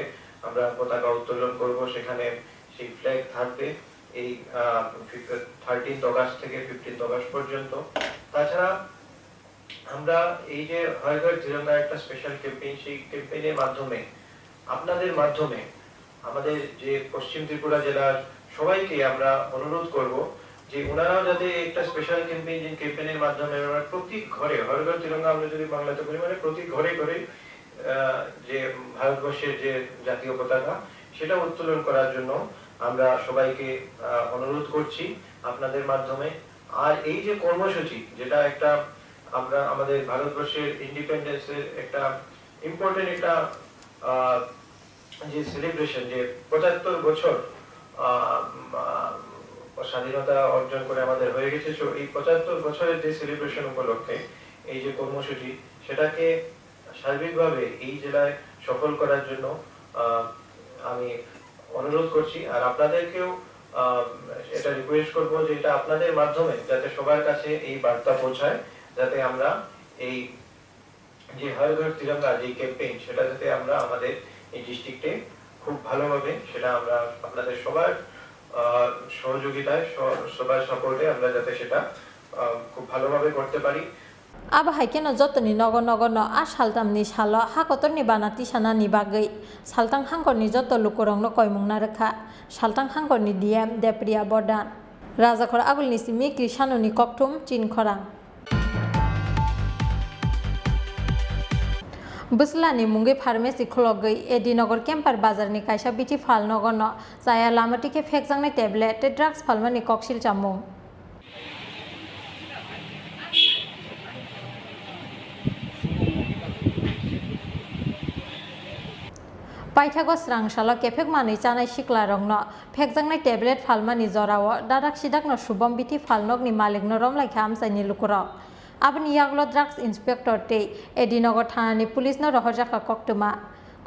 আমরা পতাকা উত্তোলন করব সেখানে সেই ফ্ল্যাগ থাকবে এই 13 অগস্ট থেকে 15 অগস্ট পর্যন্ত তাছাড়া আমরা এই যে হর ঘর তিরঙ্গা একটা স্পেশাল ক্যাম্পেইন সেই ক্যাম্পেইনের মাধ্যমে আপনাদের মাধ্যমে আমাদের যে পশ্চিম ত্রিপুরা জেলার সবাইকে আমরা অনুরোধ করব যে ওনারাও যাতে একটা স্পেশাল ক্যাম্পেইনের মাধ্যমে আমরা প্রতি ঘরে হর ঘর তিরঙ্গা আমরা যদি বাংলাতে বলি মানে প্রতি ঘরে ঘরে যে ভারতবর্ষের যে জাতীয় পতাকা সেটা উত্তোলন করার জন্য আমরা সবাইকে অনুরোধ করছি আপনাদের মাধ্যমে। আর এই যে কর্মসূচি, যেটা একটা আমরা আমাদের ভারতবর্ষের ইন্ডিপেন্ডেন্সের একটা ইম্পর্টেন্ট একটা যে সেলিব্রেশন, যে 75 বছর স্বাধীনতা অর্জন করে আমাদের হয়ে গেছে, এই 75 বছরের যে সেলিব্রেশন উপলক্ষে এই যে কর্মসূচি, সেটাকে সার্বিকভাবে এই জেলায় সফল করার জন্য আমি অনুরোধ করছি। আর আপনাদেরকেও এটা রিকোয়েস্ট করব যে এটা আপনাদের মাধ্যমে যাতে সবার কাছে এই বার্তা পৌঁছায়, যাতে আমরা এই যে হর ঘর তিরঙ্গা যে ক্যাম্পেইন, সেটা যাতে আমরা আমাদের এই ডিস্ট্রিক্টে খুব ভালোভাবে, সেটা আমরা আপনাদের সবার সহযোগিতায়, সবার সাপোর্টে আমরা যাতে সেটা খুব ভালোভাবে করতে পারি। Aba haikeno jotoni nogo nogo no a saltam ni salo hakotor ni banati sana ni bagai saltang hangkor ni joto lukurong no koimung na rekha saltang hangkor ni DM Depriya Bordan Rajakor agul ni simi Krishano ni koktum chin khorang Buslani mungi pharmacy khologai Edinogor Kempar bazar ni kaisa biti phal nogo no jaya lamati ke phekjang ni tablet drugs phalmani koksil chamung Paithago srang salo kefek mani chanai sikla rongno phekjangnai tablet phalmani jorao dadak sidak no subom biti phalnog ni malik no romlai kham saini lukuro abni yaglo drugs inspector te Edinogor thanani police no rohorjaka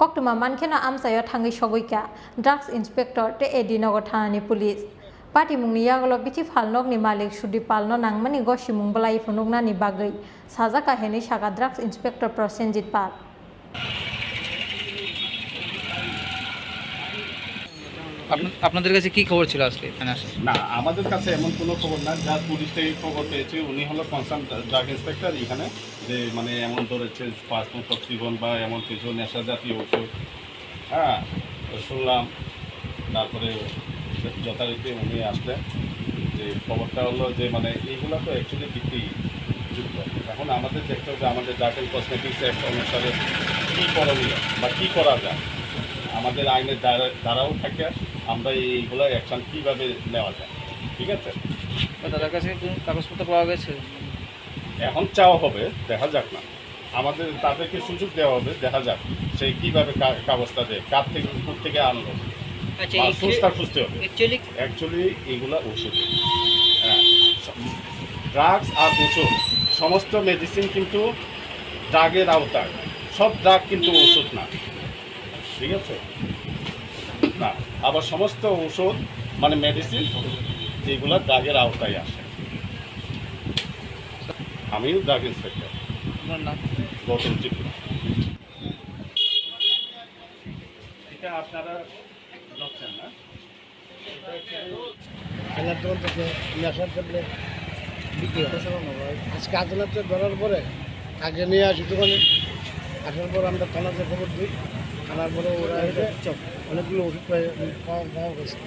koktuma mankheno amsayo thangi sogoika drugs inspector te Edinogor thanani police Pati mungni yaglo biti phalnog ni malik sudi palno nangmani gosimung balai phunugna ni bagai sajaka heni saga drugs inspector Prosenjit Par আপনাদের কাছে কি খবর ছিল আজকে? না, আমাদের কাছে এমন কোনো খবর না, যা পুলিশ থেকে খবর পেয়েছে উনি হলো কনসার্ন ড্রাগ ইন্সপেক্টর এখানে, যে মানে এমন ধরেছে পাঁচমুখ জীবন বা এমন কিছু নেশা জাতীয় ওষুধ, হ্যাঁ শুনলাম। তারপরে যথারীতি উনি আসলেন, যে খবরটা হলো যে মানে এইগুলো তো অ্যাকচুয়ালি বিক্রিযুক্ত। এখন আমাদের দেখতে হবে আমাদের ড্রাগ অ্যান্ড কসমেটিক্স অ্যাক্ট অনুসারে কী করণীয় বা কী করা যায়, আমাদের আইনের দ্বারাও থাকে, আমরা এইগুলো অ্যাকশন কীভাবে নেওয়া যায়। ঠিক আছে, তাদের কাছে কাগজপত্র পাওয়া গেছে, এখন চাওয়া হবে, দেখা যাক না, আমাদের তাদেরকে সুযোগ দেওয়া হবে, দেখা যাক সেই কীভাবে কাগজটা দেয়, কার থেকে কোথা থেকে আনলো, সুস্থা খুঁজতে হবে। অ্যাকচুয়ালি এইগুলো ওষুধ, হ্যাঁ ড্রাগস আর ওষুধ, সমস্ত মেডিসিন কিন্তু ড্রাগের আওতায়, সব ড্রাগ কিন্তু ওষুধ না। ঠিক আছে না, আবার সমস্ত ওষুধ মানে মেডিসিন যেগুলো ড্রাগের আওতায় আসে। আমিও ড্রাগ ইন্সপেক্টর, গৌতম ত্রিপুরা। এটা আপনারা লক্ষণ না, খেলাধুলা থেকে নেশার ট্যাবলেট বিক্রি আজকে আদালতে ধরার পরে আগে নিয়ে আসি দোকানে, আসার পর আমরা থানাতে খবর দিই, থানার পরে ওরা এসে অনেকগুলো ওষুধ পাওয়া গেছে।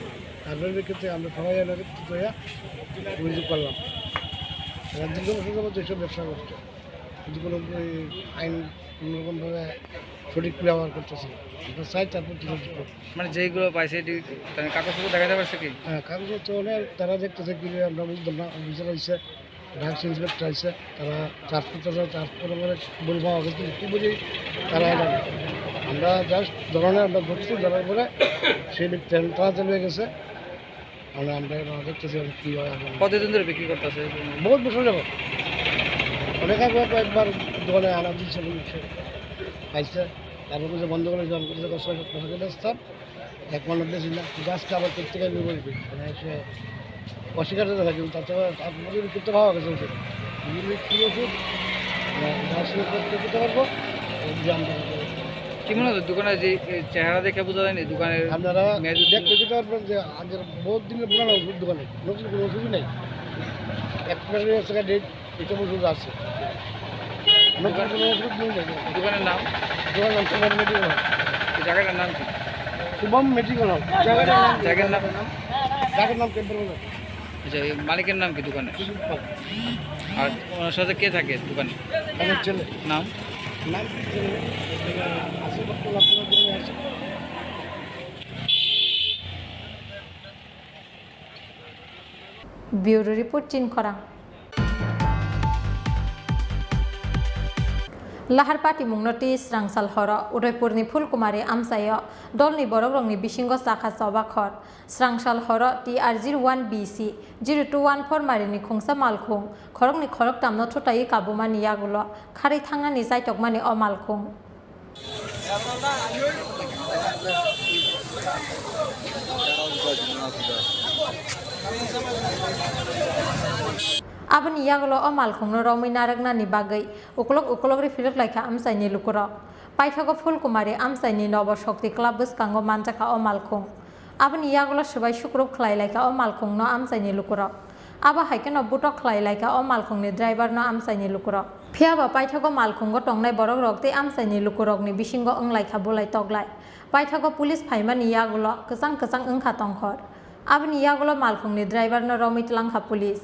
তারপরে ক্ষেত্রে আমরা সবাই অভিযোগ করলাম দীর্ঘ বছর যাবত এইসব ব্যবসা করছে, কিন্তু কোনো আইন কোনোরকমভাবে সঠিক ব্যবহার করতেছে না। আমরা চাই তারপর মানে যেইগুলো পাইছে কাগজপত্র দেখাতে পারছে কি? হ্যাঁ কাগজপত্র অনেক তারা দেখতেছে কি আমরা বুঝতাম না, অফিসার হয়েছে, ড্রাগস ইন্সপেক্টর আছে, তারা চার্জ করতেছে, চার্জ করে পরে বল পাওয়া গেছে কী বুঝি তারা জানে। আমরা জাস্ট ধরনের আমরা ধরছি, ধরার পরে সেই তারা চলে গেছে। আমরা দেখতেছি কী হয়। কতদিন ধরে বিক্রি করতেছে? বহুত বছর যাবো, অনেক আগে একবার দোকানে আনা দিচ্ছে পাইছে, তারপর যে বন্ধ করে জল করতে আসতাম, এক মানুষ বেশি না, গাছটা আবার প্রত্যেকে নিয়ে বলবি মানে সে অস্বীকার দেখা কিন্তু তাতে করতে পাওয়া গেছে ওষুধ কী ওষুধ করতে পারবো। কি মনে হতো দোকানে যে চেহারা দেখে বোঝা যায়নি দোকানের? আপনারা দেখতে দিতে পারবেন যে আগের বহুত দিনের পুরানো ওষুধ, দোকানে নতুন কোনো ওষুধই নেই, এক মাসের টাকা ডেট এইসব ওষুধ আছে, নতুন কোনো ওষুধ নেই। দোকানের নাম? দোকানের নাম শুভম মেডিকেল হল। জায়গাটার নাম কি? Shubham medical hall. জায়গার নাম? জায়গার নাম ক্যাম্পার বাজার। আচ্ছা, এই মালিকের নাম কি দোকানে? আর ওনার সাথে কে থাকে দোকানে? আমার ছেলে। নাম? নাম আছে। Bureau Report Chin Khorang Lahar Party Mungnoti Srangsal Horo Udaipurni Phulkumari Amsayo Dolni Borogrongni Bishingo Sakha Sobakhor Srangsal Horo TR01BC 0214 Marini Khungsa Malkhung Khorokni Khorok Tamno Thotai Kabumani Yagulo Khari Thangani Saitokmani O Malkhung Abani Yagulo O Malkhung no Romi Naragna ni Bagai Ukolog refilek like Amsai Lukuro Paithago Fulkumari Amsai ni Nobo Shokti Club Buskango Mantaka O Malkhung Abani Yagulo Shubai Shukrup Klai like O Malkhung no Amsai Lukuro Aba Haiken of Butok Klai like O Malkhung ni driver no Amsai Lukuro Piaba Paithago Malkhungo Tongnai Borok the Amsai Lukurog ni Bishingo Ung like Habulai Toglai Paithago Police Paimani Yagulo Kasang Ungka Tongkor Abani Yagulo Malkhung ni driver no Romit Langha Police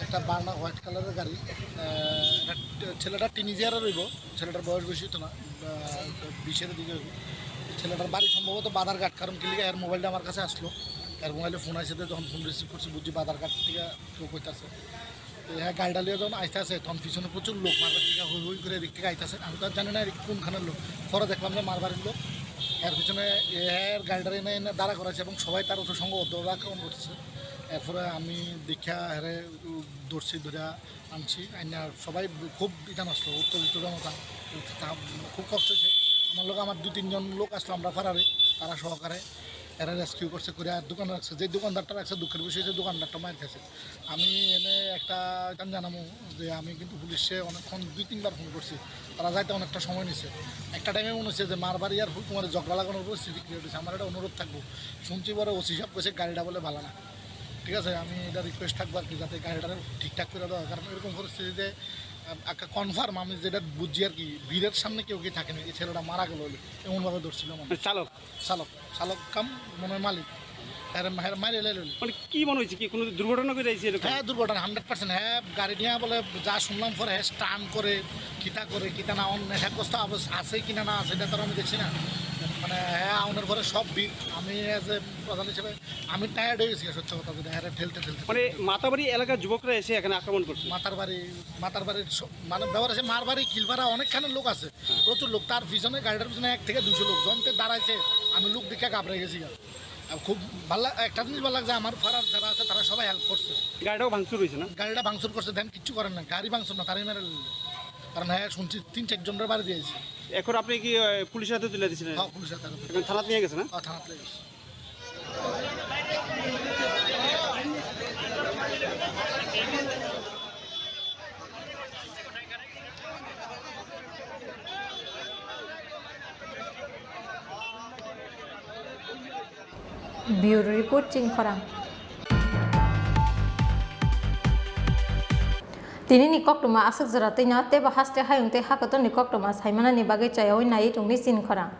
একটা Verna white কালারের গাড়ি ছেলেটা teenager রইব ছেলেটার বয়স বেশি তো না 20-এর দিকে হইব ছেলেটার বাড়ি সম্ভবত বাদারঘাট কারণ কি লিগে এর মোবাইলটা আমার কাছে আসলো এর মোবাইলে ফোন আসে যখন ফোন রিসিভ করছি বুঝছি বাদারঘাট থেকে লোক হইতেছে হ্যাঁ গাড়িটা লিয়ে যখন আইতে আছে তখন পিছনে প্রচুর লোক মারবার থেকে হই হই করে এদিক থেকে আইতেছে আমি তো আর জানি না কোনখানের লোক পরে দেখলাম যে মারবাড়ির লোক এর পিছনে এর গাড়িটা এনে এনে দাঁড়া করাছে এবং সবাই তার ওঠো সঙ্গে অধ্যবাক্রমণ করতেছে এরপরে আমি দেখা হেরে দৌড়ছি ধরে আনছি আইনা সবাই খুব ইটান আসলো উত্তেজিত জনতা খুব কষ্ট হয়েছে আমার লোক আমার 2-3 জন লোক আসলো আমরা পাড়ারে তারা সহকারে এরা রেস্কিউ করছে করে আর দোকান রাখছে যে দোকানদারটা রাখছে দুঃখের বিষয় হচ্ছে দোকানদারটা মার খেয়েছে আমি এনে একটা জানাবো যে আমি কিন্তু পুলিশে অনেকক্ষণ 2-3 বার ফোন করছি তারা যাইতে অনেকটা সময় নিচ্ছে একটা টাইমে মনে হচ্ছে যে মারবাড়ি আর ফুলকুমারে ঝগড়া লাগানোর পরিস্থিতি ক্রিয়েট হয়েছে আমার একটা অনুরোধ থাকবো শুনছি পরে ওসি সাহেব কইছে গাড়িটা বলে ভালো না ঠিক আছে আমি এটা রিকোয়েস্ট থাকবো আর কি যাতে গাড়িটা ঠিকঠাক করে দেওয়া কারণ এরকম পরিস্থিতিতে একটা কনফার্ম আমি যেটা বুঝছি আর কি ভিড়ের সামনে কেউ কি থাকেনি এই ছেলেটা মারা গেল এমনভাবে ধরছিল মানে চালক কাম মনে হয় মালিক মারি মানে কি মনে হয়েছে কি কোনো দুর্ঘটনা করে যাইছে হ্যাঁ দুর্ঘটনা 100% হ্যাঁ গাড়ি নিয়ে বলে যা শুনলাম পরে হ্যাঁ স্টান করে কিতা না নেশাগ্রস্ত আছে কিনা না সেটা তো আমি দেখছি না মানে হ্যাঁ আমাদের ঘরে সব ভিড় আমি এজ এ প্রধান হিসেবে আমি টায়ার্ড হয়ে গেছি সত্য কথা যেটা হ্যাঁ ঠেলতে মানে মাতাবাড়ি এলাকার যুবকরা এসে এখানে আক্রমণ করছে মাতার বাড়ির মানে ব্যবহার আছে মারবাড়ি কিলপাড়া অনেকখানে লোক আছে প্রচুর লোক তার পিছনে গাড়িটার পিছনে 1 থেকে 200 লোক জনতে দাঁড়াইছে আমি লোক দেখে ঘাবড়ে গেছি খুব ভালো একটা জিনিস ভালো লাগছে আমার ফারার যারা আছে তারা সবাই হেল্প করছে গাড়িটাও ভাঙচুর হয়েছে না গাড়িটা ভাঙচুর করছে দেন কিচ্ছু করেন না গাড়ি ভাঙচুর না তারাই মেরে কারণ হ্যাঁ শুনছি 3-4 জনের বাড়ি দিয়েছে এখন আপনি কি পুলিশের হাতে তুলে দিয়েছিলেন হ্যাঁ পুলিশের হাতে এখন থানাতে নিয়ে গেছে না হ্যাঁ থানাতে নিয়ে গেছে Bureau Report Chin Khorang Tini ni koktuma asuk zara tenya te ba haste hayung te hakoton ni koktuma saimana ni bagai chayoi nai tungni sin Khorang